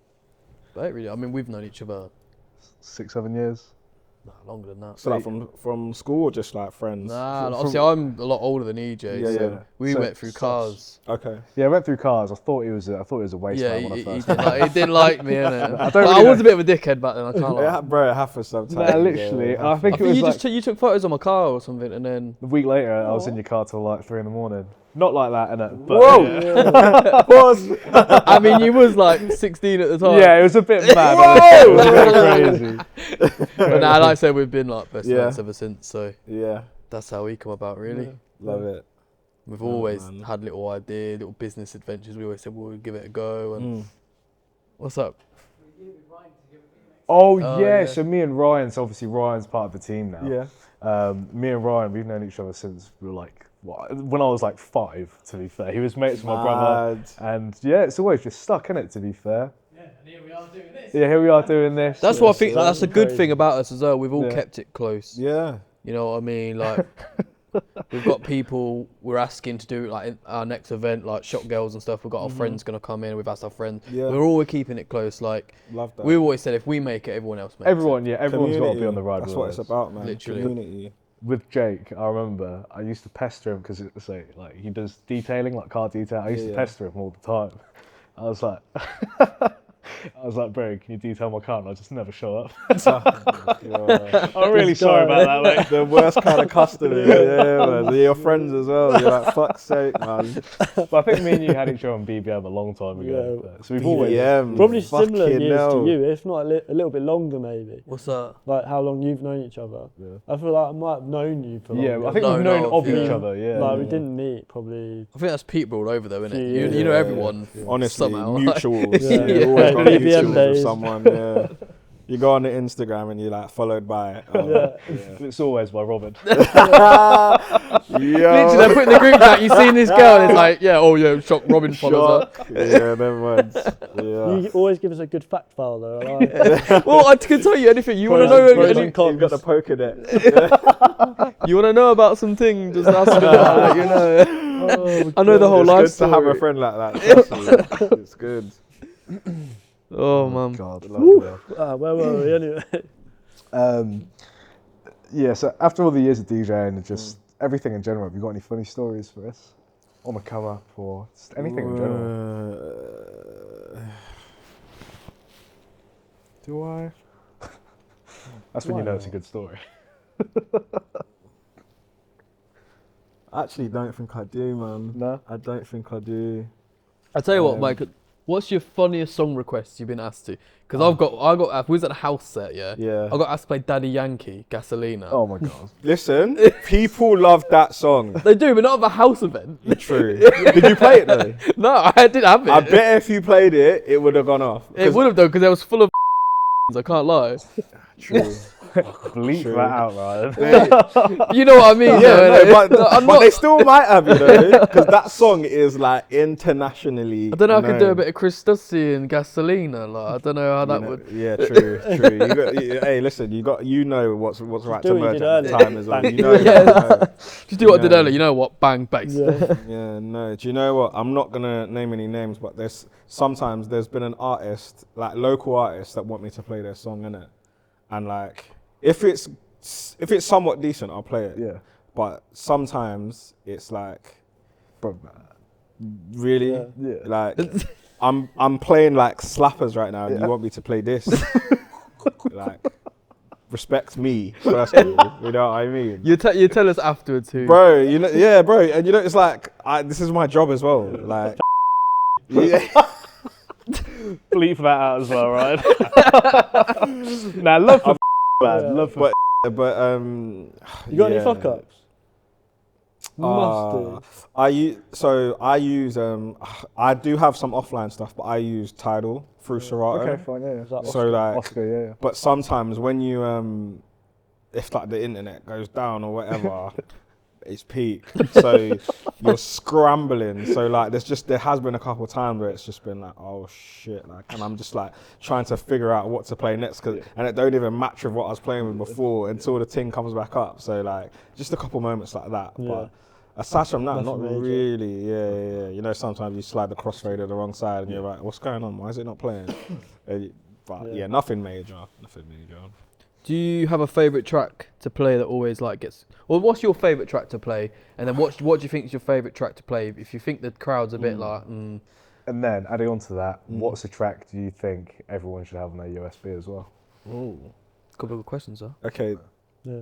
but really, I mean, we've known each other 6-7 years. longer than that. So like from school or just like friends? Nah, obviously I'm a lot older than EJ. So we went through cars. Okay. Yeah, I went through cars. I thought he was a waste Yeah, man when I he first. didn't like me, innit? I don't I really was a bit of a dickhead back then. I can't lie. Bro, it happens sometimes. Nah, literally. Yeah, I think it was you took photos of my car or something, and then a week later. I was in your car till like 3 a.m. Not like that, innit? But Whoa! I mean, you was like 16 at the time. yeah, it was a bit mad. It was a bit crazy. But now, like I said, we've been like best friends ever since. So Yeah, that's how we come about, really. love it. We've always had little ideas, little business adventures. We always said we'll give it a go. And what's up? Oh, Oh, yeah. yeah. So me and Ryan. So obviously Ryan's part of the team now. Yeah. Me and Ryan, we've known each other since we were like, when I was like 5. To be fair, he was mates with my brother, and it's always just stuck, innit? To be fair. Yeah, and here we are doing this. Yeah, here we are doing this. That's what I think. That's a good crazy. thing about us as well. We've all Yeah. kept it close. Yeah. You know what I mean? Like, we've got people we're asking to do like in our next event, like Shot Girls and stuff. We've got our friends gonna come in. We've asked our friends. Yeah. We're always keeping it close. Like, Love that. we've always said, if we make it, everyone else makes Everyone's got to Community. be on the ride. That's with what us. it's about, man. Literally. Community. With Jake, I remember I used to pester him because it's like he does detailing, like car detail. I used to pester him all the time. I was like, bro, can you detail my car? And I just never show up. I'm really sorry about that, mate. The worst kind of customer. Yeah, man. They're your friends as well. You're like, fuck's sake, man. But I think me and you had each other on BBM a long time ago. Yeah. So we've always. BBM. Probably similar Fucking years hell. to you, if not a little bit longer, maybe. What's that? Like how long you've known each other. Yeah. I feel like I might have known you for longer. Yeah, I think No, we've known no, of yeah. each other. Yeah. Like we didn't meet probably. I think that's Pete all over though, isn't it? Yeah. You know everyone. Honestly, somehow. mutuals. Yeah. We've always got BBM with days. someone. Yeah. You go on the Instagram and you're like followed by. It's always by Robin. Literally, they put in the group chat, you seen this girl, and it's like, shock, Robin follows her. Yeah, never mind. Yeah. You always give us a good fact file though. I like it. Well, I can tell you anything. You want to know You've got the Pokédex. You want to know about something, just ask me, I'll let you know. I know the whole life It's good story. to have a friend like that. Trust me. It's good. Oh, man. God. Where were we anyway? So after all the years of DJing and just everything in general, have you got any funny stories for us? On the come up or just anything in general? Do I? That's when you know it's a good story. I actually don't think I do, man. No? I don't think I do. I tell you what, Mike. What's your funniest song request you've been asked to? Because I got, we was at a house set, yeah? Yeah. I got asked to play Daddy Yankee, Gasolina. Oh my God. Listen, people love that song. They do, but not at a house event. True. Did you play it though? No, I didn't have it. I bet if you played it, it would have gone off. It would have though, because it was full of I can't lie. True. Bleep True. that out, Ryan. You know what I mean? Yeah, though, no, but they still might have, you know, because that song is like internationally. I don't know how I can do a known. bit of Chris Dusty and Gasolina. Like, I don't know how that would. Yeah, true. Hey, listen, you know what's right do to what you merge did at the earlier. time as well. Bang. You know, Just do what I did know. earlier. You know what? Bang, bass. Yeah. Yeah, no. Do you know what? I'm not gonna name any names, but there's been an artist, like local artists, that want me to play their song in it, and like if it's somewhat decent, I'll play it. Yeah. But sometimes it's like, Bro, really, yeah. like I'm playing like slappers right now, and Yeah. you want me to play this? Like, respect me firstly. You know what I mean? You tell us afterwards who. Bro, you know, yeah, bro, and you know, it's like this is my job as well. Like, yeah. Bleep that out as well, right? Nah, love for man. Love for But You got any fuck ups? Must do. I do have some offline stuff, but I use Tidal through Serato. Okay, fine, yeah. Is that So like, Oscar, yeah. but sometimes when you if like the internet goes down or whatever, it's peak. So you're scrambling. So like there has been a couple of times where it's just been like, oh shit, like, and I'm just like trying to figure out what to play next, and it don't even match with what I was playing with before until the thing comes back up. So like just a couple moments like that. Yeah. But aside from that, Nothing not major. really. Yeah. You know, sometimes you slide the crossfader the wrong side and you're like, what's going on? Why is it not playing? But yeah, nothing major. Do you have a favourite track to play that always like gets? Well, what's your favourite track to play? And then what do you think is your favourite track to play? If you think the crowd's a bit like. And then adding on to that, what's a track do you think everyone should have on their USB as well? Oh, couple of good questions, huh? Okay, Yeah.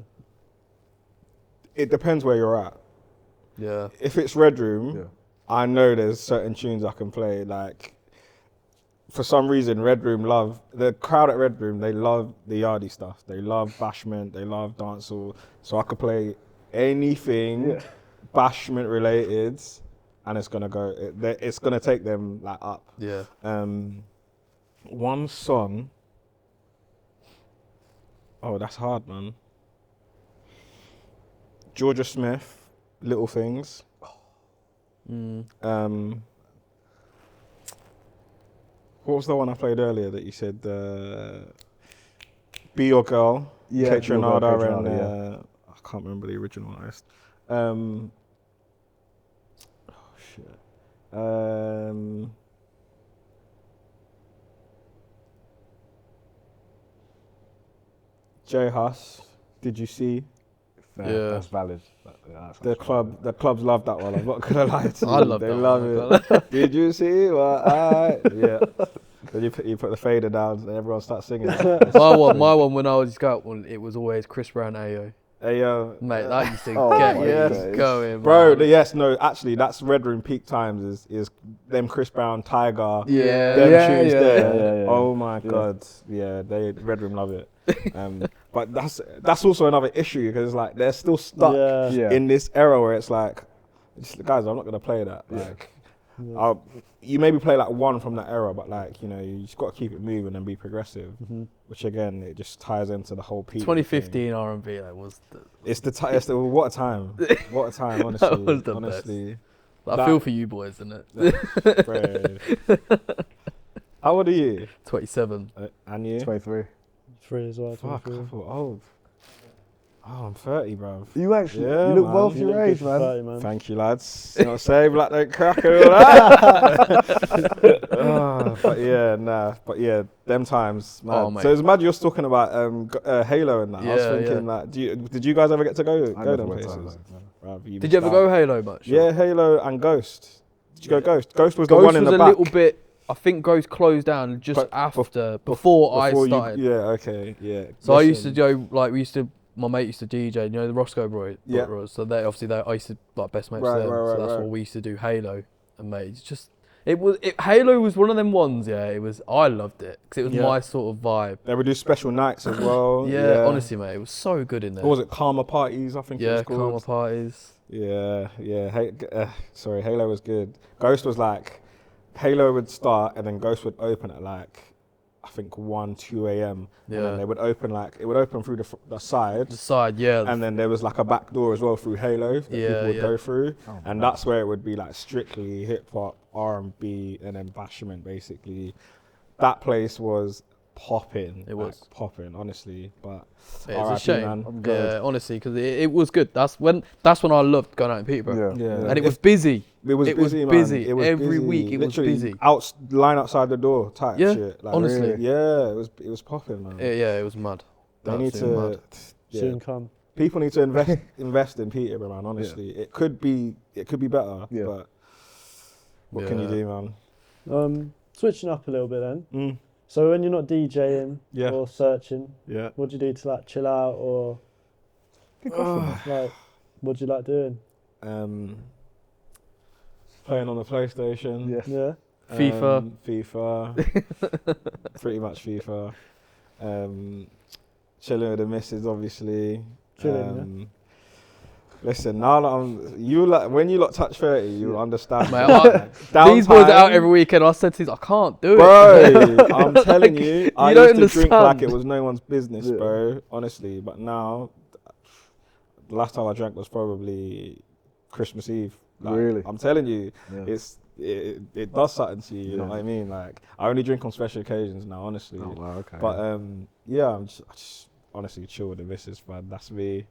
it depends where you're at. Yeah. If it's Red Room, Yeah. I know there's certain tunes I can play. Like, for some reason, the crowd at Red Room, they love the yardie stuff. They love bashment, they love dancehall. So I could play anything bashment related, and it's gonna go. It's gonna take them like up. Yeah. One song. Oh, that's hard, man. Georgia Smith, Little Things. What was the one I played earlier that you said? Be Your Girl. Yeah, Kate Be Your Girl, Renata Kate and Renata, I can't remember the original artist. Oh shit. J Huss. Did you see? Yeah. That's valid. The clubs love that one. I'm not gonna lie to you. I love they that love one. it. Did you see what I? Yeah. Then you put the fader down and everyone starts singing. my one when I was scout, it was always Chris Brown Ayo. Hey yo, Mate, that used to Oh get my you days. going, bro. man. Actually, that's Red Room peak times. Is them Chris Brown, Tiger, Yeah. them Yeah, tunes yeah, there. yeah. Oh my god, yeah, Red Room love it. But that's also another issue because like they're still stuck Yeah. Yeah. in this era where it's like, guys, I'm not gonna play that. Like, You maybe play like one from that era, but like, you know, you just got to keep it moving and be progressive, which again, it just ties into the whole Peter 2015 thing. R&B, like, was It's the what a time. What a time, honestly. That was the honestly. best. I feel for you boys, isn't it? How old are you? 27. And you? 23. 3 as well. Fuck, I 23. feel old. Oh, I'm 30, bruv. You actually, Yeah, you look man. well for You your look good age, for man. 30, man. Thank you, lads. You know what I'm saying? Black don't crack and all that. But yeah, them times, man. Oh, mate. So it's mad you're talking about Halo and that. I was Yeah, thinking that, did you guys ever get to go I never them went to places? Halo. Bruv, Did you ever go Halo much? Yeah, Halo and Ghost. Did you go Ghost? Ghost was the Ghost one in was the a back. little bit. I think Ghost closed down just before I started. Okay, yeah. So I used to go, like, my mate used to DJ, you know, the Roscoe Brothers. Yeah. So I used to, like, best mates Right, with them. right, So that's right. what we used to do, Halo. And mate, it's just, Halo was one of them ones, I loved it. Because it was my sort of vibe. They would do special nights as well. Yeah, honestly, mate, it was so good in there. What was it? Karma parties, I think it was called. Karma parties. Yeah. Halo was good. Ghost was like, Halo would start and then Ghost would open at like, I think 1, 2 a.m. Yeah. And then they would open it would open through the side. The side, yeah. And then there was like a back door as well through Halo that people would go through. Oh, and that's where it would be like strictly hip hop, R&B, and then bashment basically. That place was popping. It was. Like, popping, honestly. But It's a RIP, shame. man. I'm glad. Yeah, honestly, because it was good. That's when I loved going out in Peterborough. Yeah. And it was busy. It was It busy, was man. busy. It was Every busy. week it was Literally busy. Line outside the door type Yeah, shit. Like, honestly. really, yeah, it was popping, man. It was mad. They need Absolutely to. mad. Yeah. Soon come. People need to invest in Peterborough, man. Honestly, it could be better. Yeah. But what can you do, man? Switching up a little bit then. Mm. So when you're not DJing Yeah. or searching, Yeah. what do you do to like chill out or Good question. like what do you like doing? Playing on the PlayStation. Yeah. Yeah. FIFA. Pretty much FIFA. Chilling with the missus, obviously. Chilling, Listen, now that when you lot touch 30, you'll understand. Mate, these boys are out every weekend. I said to these, I can't do it. Bro, I'm telling you, I don't used to drink like understand. it was no one's business, bro. Honestly, but now, the last time I drank was probably Christmas Eve. Like, Really? I'm telling you, Yeah. it does something to you. You know Yeah. what I mean? Like, I only drink on special occasions now, honestly. Oh, wow, okay. But I just honestly chill with the missus, man. That's me.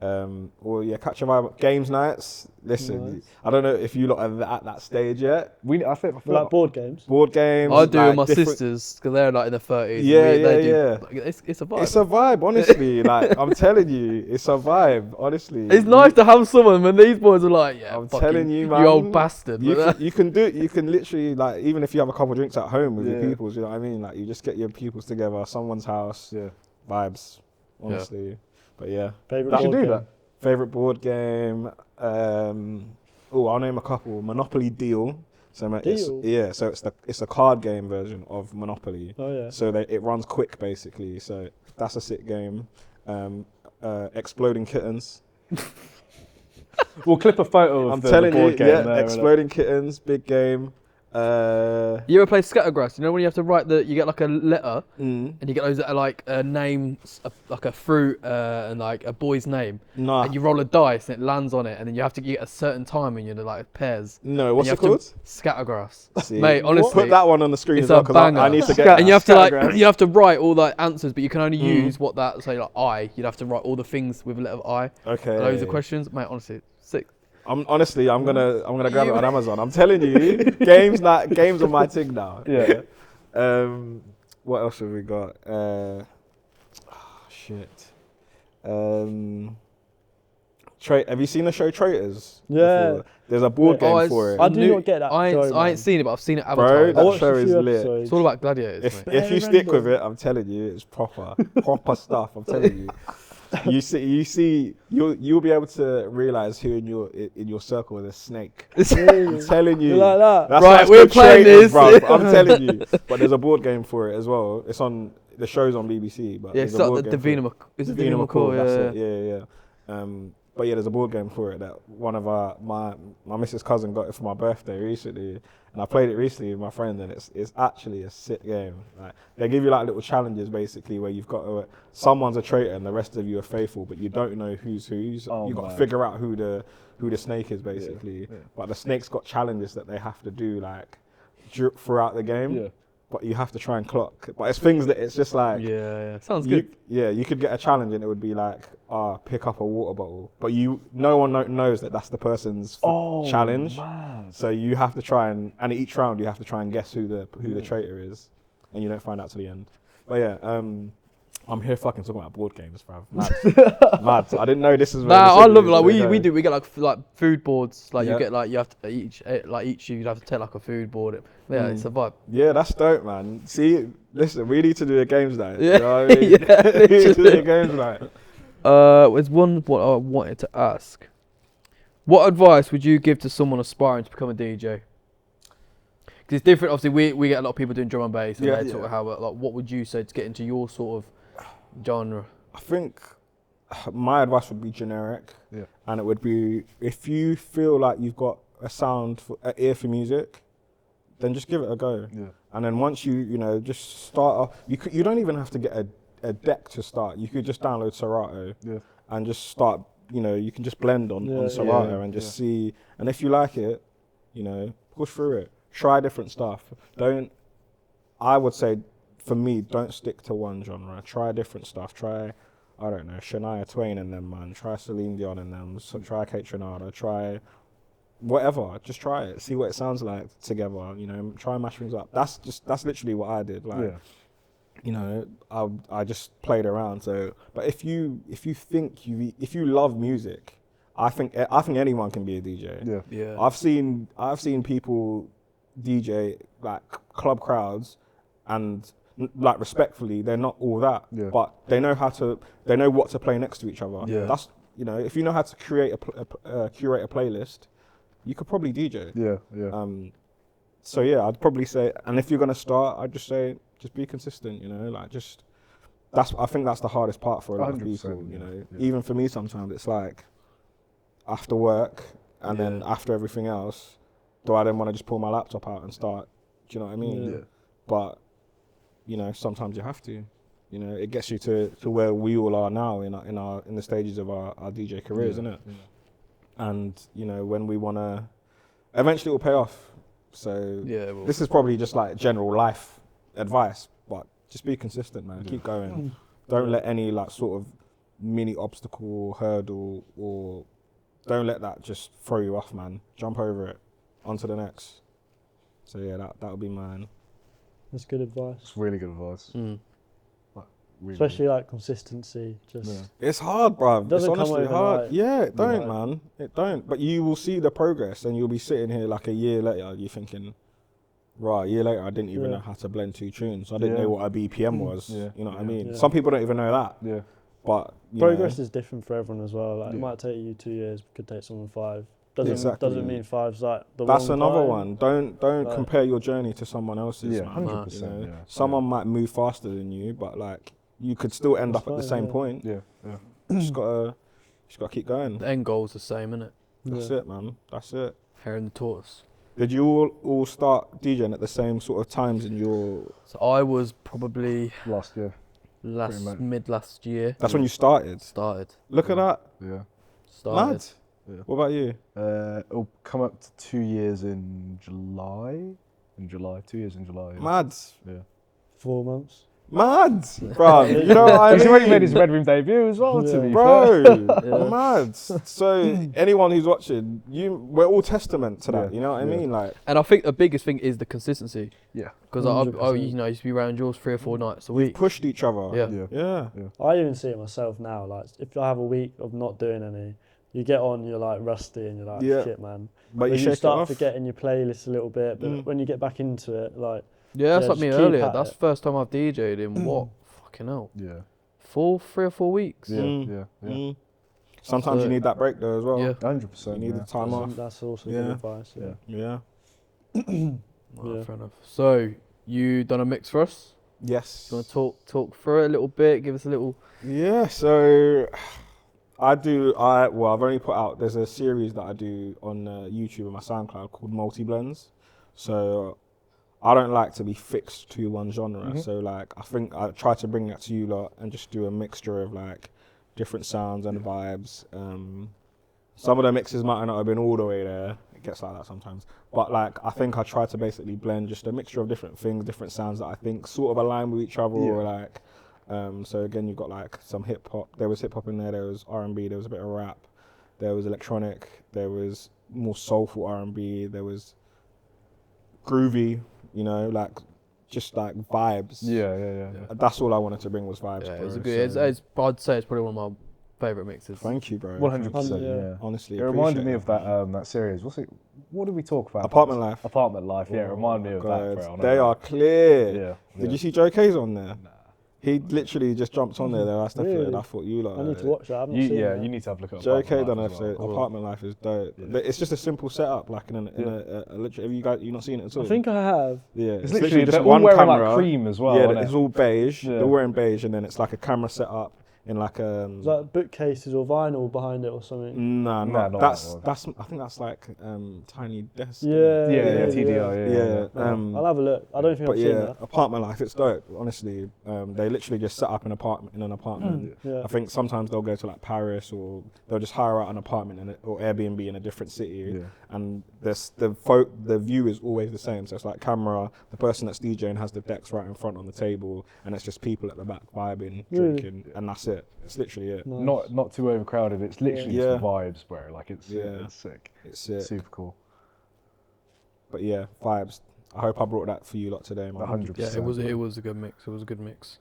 Catch a vibe. Games nights. Listen, Nice. I don't know if you lot are at that stage yet. I feel Like board games. Board games. I do like with my different- sisters because they're like in their 30s. Yeah. Like, it's a vibe. It's a vibe, honestly. Like, I'm telling you, it's a vibe, honestly. It's nice to have someone when these boys are like, yeah, I'm fucking, telling you, man. you old bastard. You can do it. You can literally, like, even if you have a couple of drinks at home with your Yeah. pupils, you know what I mean? Like, you just get your pupils together, someone's house, Yeah. vibes, honestly. But yeah. Favorite You should board do game? that. Favorite board game? I'll name a couple. Monopoly Deal. So Deal? so it's the card game version of Monopoly. Oh yeah. So it runs quick basically. So that's a sick game. Exploding Kittens. We'll clip a photo of I'm the telling board you, game yeah, there. Exploding Kittens, big game. You ever play Scattergrass? You know when you have to write you get like a letter and you get those that are like a name, like a fruit and like a boy's name. Nah. And you roll a dice and it lands on it and then you have to get a certain time and you're like pairs. No, what's And it you called? have to- Scattergrass. See, Mate, honestly. put that one on the screen It's as well a because banger. I need to get And you have to Scattergrass. you have to write all the answers, but you can only use what that say like I. You'd have to write all the things with a letter of I. Okay. Loads of questions, mate. Honestly, sick. I'm gonna grab it on Amazon. I'm telling you, games are my thing now. Yeah. What else have we got? Have you seen the show Traitors? Yeah. before? There's a board Oh, game for it. I do not get that I show, ain't man. seen it, but I've seen it Bro, advertised. that watched show a is few lit. episodes. It's all about gladiators, If mate. you stick with it, I'm telling you, it's proper stuff. I'm telling you. You'll be able to realize who in your circle is a snake. I'm telling you. You like that? That's Right, why it's we're called playing Traitors, this. bruv. I'm telling you. But there's a board game for it as well. The show's on BBC. But Yeah, there's it's a like board the game for it. Davina McCall. Is it Davina McCall, McCall? that's Yeah. it. Yeah. But yeah, there's a board game for it that one of my missus' cousin got it for my birthday recently, and I played it recently with my friend, and it's actually a sick game. Like, they give you like little challenges basically where you've got someone's a traitor and the rest of you are faithful, but you don't know who's who's. You've got to figure out who the snake is basically. Yeah. But the snake's got challenges that they have to do like throughout the game. Yeah. But you have to try and clock. But it's things that it's just like... Yeah. Sounds good. You could get a challenge and it would be like, pick up a water bottle. But no one knows that that's the person's challenge. Man. So you have to try and each round you have to try and guess who the traitor is. And you don't find out till the end. But yeah, I'm here fucking talking about board games, bruv. Mad. I didn't know this is where I love it. Like we get like food boards. Like you get like, you have to each you'd have to take like a food board. Yeah, it's a vibe. Yeah, that's dope, man. See, listen, we need to do a games night. Yeah, you know what I mean? yeah, we need to do a games night. There's one what I wanted to ask. What advice would you give to someone aspiring to become a DJ? Because it's different. Obviously, we get a lot of people doing drum and bass, and they talk about how. Like, what would you say to get into your sort of genre? I think my advice would be generic, and it would be if you feel like you've got an ear for music, then just give it a go. Yeah. And then once you just start off, you don't even have to get a deck to start. You could just download Serato and just start. You can just blend on Serato and just see. And if you like it, push through it. Try different stuff. I would say, for me, don't stick to one genre. Try different stuff. Try, I don't know, Shania Twain and them, man. Try Celine Dion and them. So try Kate Trinada. Try whatever. Just try it. See what it sounds like together. Try and mash things up. That's literally what I did. Like, I just played around. So, but if you love music, I think anyone can be a DJ. Yeah. I've seen people DJ like club crowds, and like respectfully, they're not all that, but they know what to play next to each other. Yeah. That's if you know how to curate a playlist, you could probably DJ. Yeah. So yeah, I'd probably say, and if you're gonna start, I'd just say just be consistent. I think that's the hardest part for a lot of people. Even for me, sometimes it's like after work and then after everything else, do I then want to just pull my laptop out and start? Do you know what I mean? Yeah. But sometimes you have to. It gets you to where we all are now in the stages of our DJ careers, isn't it? Yeah. And when we want to, eventually it will pay off. So this is probably just like general life advice, but just be consistent, man. Keep going. Don't let any like sort of mini obstacle, hurdle, or don't let that just throw you off, man. Jump over it, onto the next. So yeah, that would be mine. That's good advice. It's really good advice. Really especially like consistency. It's hard, bruv. It's honestly hard. Yeah, it don't, man. It don't. But you will see the progress, and you'll be sitting here like a year later, you're thinking, right, a year later, I didn't even know how to blend two tunes. I didn't know what a BPM was. You know what I mean? Yeah. Some people don't even know that. Yeah. But progress is different for everyone as well. Like it might take you 2 years, could take someone 5. Doesn't mean 5's like the That's another one. Don't compare your journey to someone else's. Yeah, 100%. Someone might move faster than you, but like you could still end up at the same point. Yeah. Just gotta keep going. The end goal's the same, isn't it? That's it, man. That's it. Hare and the tortoise. Did you all start DJing at the same sort of times in your? So I was probably last year. Mid last year. That's when you started. Look at that. Yeah. Started. Mad. Yeah. What about you? It'll come up to 2 years in July. 2 years in July. Yeah. Mad. Yeah. 4 months. Mad, bro. You know what I mean? He's already made his bedroom debut as well, to be fair. Mad. So anyone who's watching, we're all testament to that. You know what I mean? Like, and I think the biggest thing is the consistency. Yeah. Because I used to be around yours 3 or 4 nights a week. Pushed each other. Yeah. I even see it myself now. Like, if I have a week of not doing any, you get on, you're like rusty, and you're like, shit, man. But you start forgetting your playlist a little bit. But when you get back into it, like. Yeah, that's like me earlier. That's the first time I've DJ'd in what? Fucking hell. Yeah. 3 or 4 weeks. Yeah. Sometimes you need that break though as well. Yeah. 100%. You need the time off. That's also good advice. Yeah. Fair enough. So, you done a mix for us? Yes. You want to talk through it a little bit? Give us a little. Yeah. So, I've only put out, there's a series that I do on YouTube and my SoundCloud called Multi Blends. So I don't like to be fixed to one genre. So like, I think I try to bring that to you lot and just do a mixture of like different sounds and vibes. Some of the mixes might not have been all the way there. It gets like that sometimes. But like, I think I try to basically blend just a mixture of different things, different sounds that I think sort of align with each other, or like, so again, you've got like some hip hop. There was hip hop in there was R&B, there was a bit of rap, there was electronic, there was more soulful R&B, there was groovy, you know, like just like vibes. Yeah. That's all I wanted to bring was vibes. Yeah, bro. it was a good. I'd say it's probably one of my favourite mixes. Thank you, bro. 100%. Yeah. Honestly, it reminded me of that series. What did we talk about? Apartment Life. Apartment Life. Yeah, it reminded me of that, bro. They are clear. Yeah. Did you see Joe K's on there? Nah. He literally just jumped on there. That's definitely. Really? I thought you lot. I need to watch that. I haven't seen that. You need to have a look at Joe K Apartment done Life an as well. episode. Apartment Life is dope. Yeah. But it's just a simple setup, like in a literally. Have you not seen it at all? I think I have. Yeah, It's literally just they're all one wearing camera. like cream as well. Yeah, isn't it's it? all beige. Yeah. They're wearing beige, and then it's like a camera set up in like Is that bookcases or vinyl behind it or something? No, not that's that one. I think that's like tiny desk. Yeah, TDR. Yeah. I'll have a look. I don't think But I've seen that. Apartment Life, it's dope. Honestly, they literally just set up an apartment. Yeah. I think sometimes they'll go to like Paris, or they'll just hire out an apartment or Airbnb in a different city, and the view is always the same. So it's like camera, the person that's DJing has the decks right in front on the table, and it's just people at the back vibing, drinking, and that's it. It's literally it. Nice. Not too overcrowded. It's literally just vibes, bro. Like it's sick. It's sick. Super cool. But yeah, vibes. I hope I brought that for you lot today, man. 100%. Yeah, it was a good mix. It was a good mix.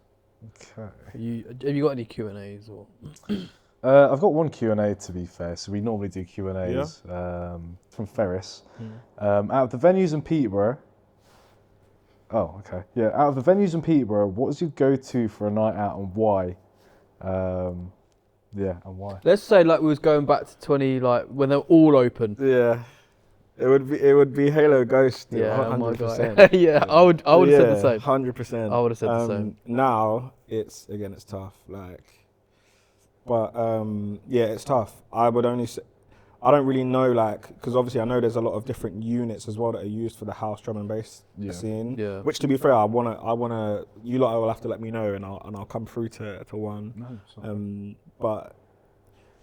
Okay. Have you got any Q&As or? I've got one Q&A to be fair. So we normally do Q&As from Ferris. Out of the venues in Peterborough. Oh, okay. Yeah, out of the venues in Peterborough, what was your go-to for a night out and why? And why? Let's say like we was going back to 20, like when they're all open. Yeah. It would be Halo Ghost. Yeah, 100%. Yeah, I would have said the same. 100%. I would have said the same. Now it's tough. It's tough. I would only say, I don't really know, because obviously I know there's a lot of different units as well that are used for the house drum and bass scene. Yeah. Which, to be fair, I wanna. You lot will have to let me know, and I'll come through to one. No, but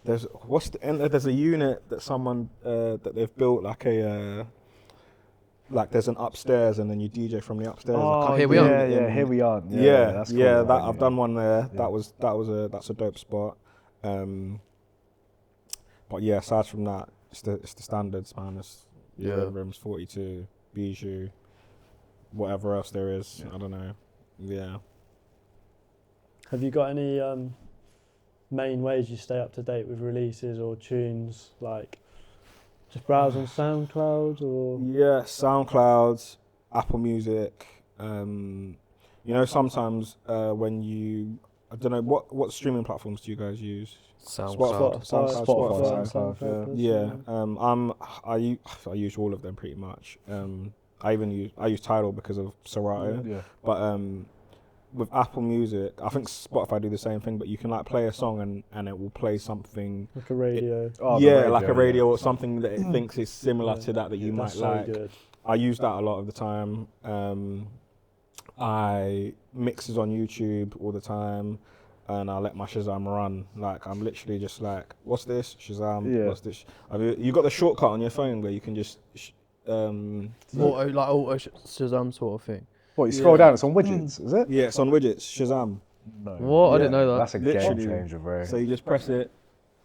there's a unit that someone that they've built there's an upstairs, and then you DJ from the upstairs. Oh, here we are. Yeah, here we are. Yeah, that's cool. I've done one there. Yeah. That's a dope spot. But yeah, aside from that, it's the standards, man. It's rooms 42, Bijou, whatever else there is. I don't know. Yeah. Have you got any main ways you stay up to date with releases or tunes? Like just browse on SoundCloud or? Yeah, SoundCloud, Apple Music. Sometimes when I don't know what streaming platforms do you guys use? Spotify. Yeah. I use all of them pretty much. I use Tidal because of Serato. Yeah. But with Apple Music, I think Spotify do the same thing, but you can play a song and it will play something like a radio. Like a radio or something that it thinks is similar to that you might like. Good. I use that a lot of the time. I mixes on YouTube all the time, and I let my Shazam run. I'm literally just what's this? Shazam. Yeah. What's this? You got the shortcut on your phone where you can just auto Shazam sort of thing. What, you scroll down, it's on widgets, is it? Yeah, it's on widgets, Shazam. No. What? I didn't know that. That's a game changer, bro. So you just press it,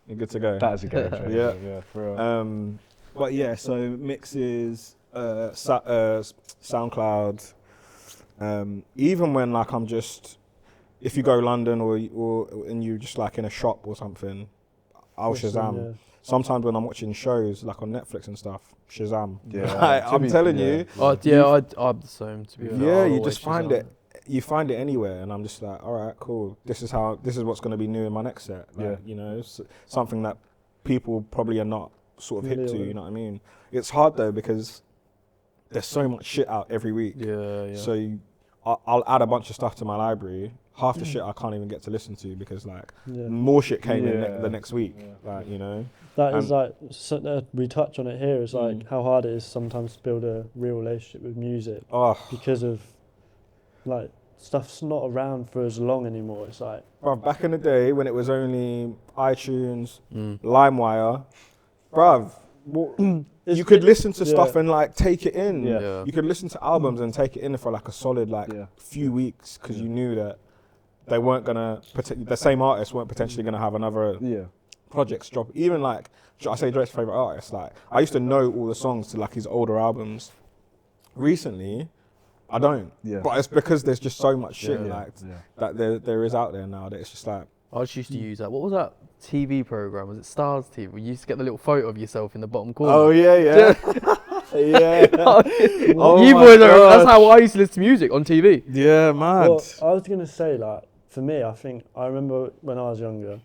you're good to go. That is a game changer. Yeah, for real. But yeah, so mixes, SoundCloud, even when I'm just, if you go London or and you just in a shop or something, I'll Shazam. Yeah. Sometimes when I'm watching shows on Netflix and stuff, Shazam. Yeah, I'm telling you. I'm the same, to be honest. Yeah, you just find it. You find it anywhere, and I'm just all right, cool. This is what's going to be new in my next set. Something that people probably are not sort of hip to. You know what I mean? It's hard though because there's so much shit out every week. Yeah. So I'll add a bunch of stuff to my library. Half the shit I can't even get to listen to because like more shit came in the next week. Like, you know. That is like, we touch on it here, is like how hard it is sometimes to build a real relationship with music because of like stuff's not around for as long anymore. It's like, bruv, back in the day when it was only iTunes, LimeWire, bruv, you could listen to stuff and like take it in. You could listen to albums and take it in for like a solid like few weeks because you knew that they weren't gonna, the same artists weren't potentially gonna have another projects drop. Even like, I say Drake's favorite artist, like I used to know all the songs to like his older albums. Recently, I don't. But it's because there's just so much shit that there is out there now that it's just like. I just used to use that. What was that TV program? Was it Stars TV? You used to get the little photo of yourself in the bottom corner. Oh yeah. Yeah. You boys are, that's how I used to listen to music on TV. Yeah, mad. Well, I was gonna say, like, for me, I think I remember when I was younger,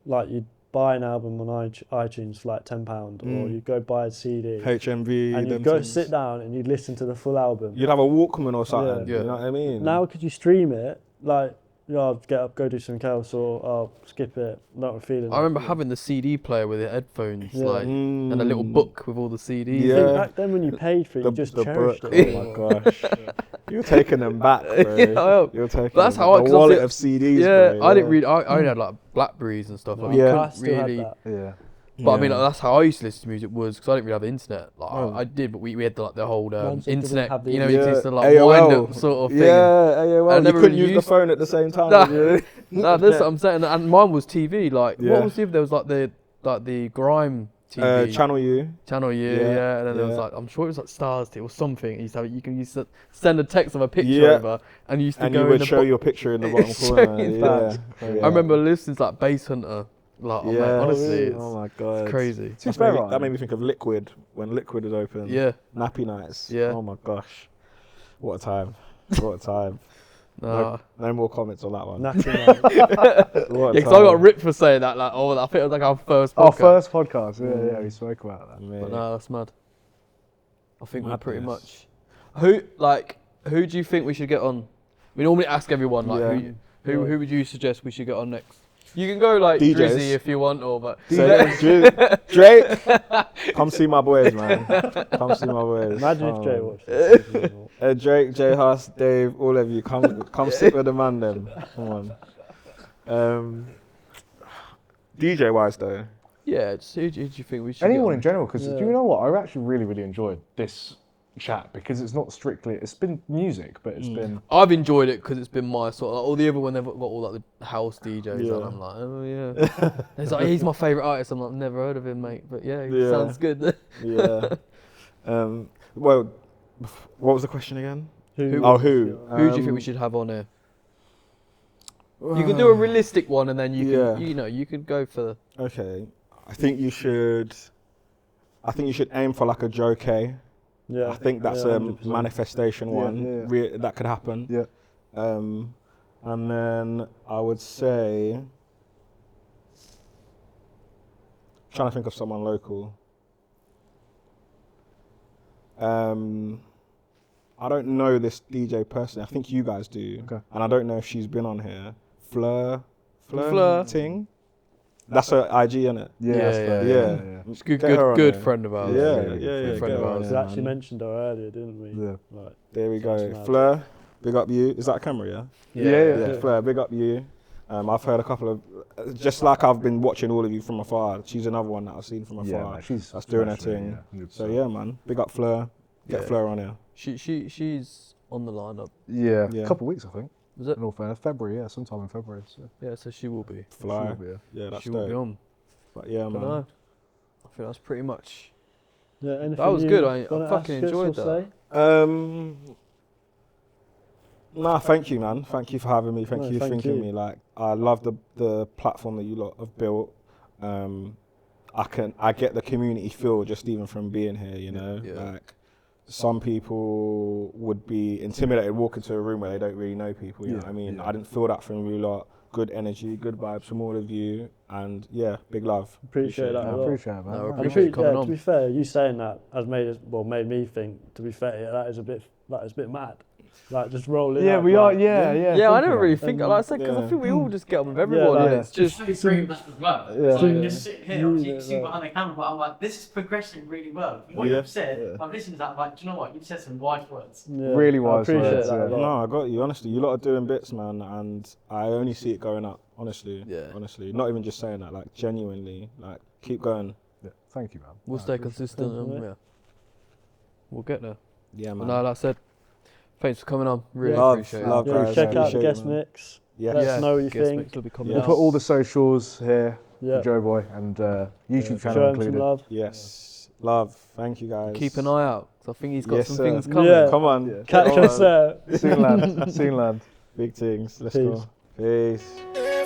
like you'd buy an album on iTunes for like £10, or you'd go buy a CD, HMV, and you'd go sit down and you'd listen to the full album. You'd have a Walkman or something. You know what I mean? Now, could you stream it? Like, I'll get up, go do something else, or I'll skip it. Not feeling. I remember having the CD player with the headphones, like, and a little book with all the CDs. I think back then when you paid for it, you just cherished it. Oh my gosh. You're taking them back, bro. You're taking that's how the wallet of CDs, bro. I didn't read. I only had like Blackberries and stuff. Like, I still had that. But I mean, like, that's how I used to listen to music, was because I didn't really have the internet. Like I did, but we had the whole internet. You know, it used to like wind up sort of thing. AOL. You couldn't use the phone at the same time. No, that's what I'm saying. And mine was TV. Like, what was it? There was like the grime TV. Channel U. Channel U, and then there was like, I'm sure it was like Stars TV or something. You can use to send a text of a picture over, and you used to and go you would show your picture in the bottom corner. I remember listening to like Bass Hunter. Like, honestly, oh my god, it's crazy. That made me think of Liquid when Liquid was open. Nappy nights. Oh my gosh, what a time! What a time! No more comments on that one. Because I got ripped for saying that. Like, I think it was like our first podcast. Our first podcast. Yeah, we spoke about that. But no, that's mad. I think we're pretty much. Who do you think we should get on? We normally ask everyone like who would you suggest we should get on next? You can go like DJs. Drizzy if you want, or but Drake, come see my boys, man. Come see my boys. Imagine if Drake watched this. Drake, J Huss, Dave, all of you, come sit with the man then. Come on. DJ wise though. Yeah, who do you think we should? Anyone in general, because do you know what? I actually really enjoyed this chat because it's not strictly, it's been music, but it's been. I've enjoyed it because it's been my sort of, like, all the other one they've got all like the house DJs and I'm like, oh yeah. It's like, he's my favourite artist. I'm like, never heard of him, mate, but yeah, he sounds good. Well, what was the question again? Who do you think we should have on here? You can do a realistic one, and then you can, you could go for. Okay, I think you should aim for like a Joe K. I think that's a 100%. Manifestation one that could happen. And then I would say, trying to think of someone local. I don't know this DJ personally. I think you guys do. Okay. And I don't know if she's been on here. Fleur Ting. That's her IG, innit? Yeah. She's good friend of ours. Yeah. Friend of ours. We actually mentioned her earlier, didn't we? Yeah. Right. There we go. Fleur, big up you. Is that a camera, Yeah. Fleur, big up you. I've heard a couple of, just like I've been watching all of you from afar, she's another one that I've seen from afar. Yeah, she's that's doing her thing. So yeah, man, big up Fleur. Get Fleur on here. She's on the lineup. Yeah, a couple of weeks, I think. Was it? In all fairness, February, sometime in February. So. Yeah, so she will be. Fly. Yeah, that's she will be on. But yeah, man. I think that's pretty much. Yeah, that was good. I fucking enjoyed that. Nah, thank you, man. Thank you for having me. Thank you for thinking of me. Like, I love the platform that you lot have built. I get the community feel just even from being here. You know, like some people would be intimidated walking to a room where they don't really know people. You know what I mean? I didn't feel that from you lot. Good energy, good vibes from all of you, and big love. Appreciate that. I appreciate it, man. No, appreciate you coming on. To be fair, you saying that has made me think. To be fair, that is a bit mad. like just rolling. Yeah, up, we like, are. Yeah. Yeah, I never really think like I said because I think we all just get on with everyone. Like, it's just great that as well. Yeah. So you just sit here, obviously you can see behind the camera, but I'm like, this is progressing really well. From what you've said, I've listened to that, like, do you know what? You've said some wise words. Really wise words. That a lot. No, I got you. Honestly, you lot are doing bits, man, and I only see it going up. Honestly, not even just saying that, like genuinely, like keep going. Yeah. Thank you, man. we'll stay consistent and we'll get there. Yeah, man. But no, like I said, thanks for coming on. Really appreciate love, it. guys. Check out the Appreciate guest it, man. mix. Yeah. Let us know what you Guest think. mix will be coming We'll out. put all the socials here Yeah. for Joe Boy and YouTube channel Show him included. some love. Yes, love. Thank you, guys. Keep an eye out. 'Cause I think he's got Yes, some sir. things coming. Yeah. Come on. Yeah. Catch us there. Soon land. Big things. Let's Peace. go. Peace.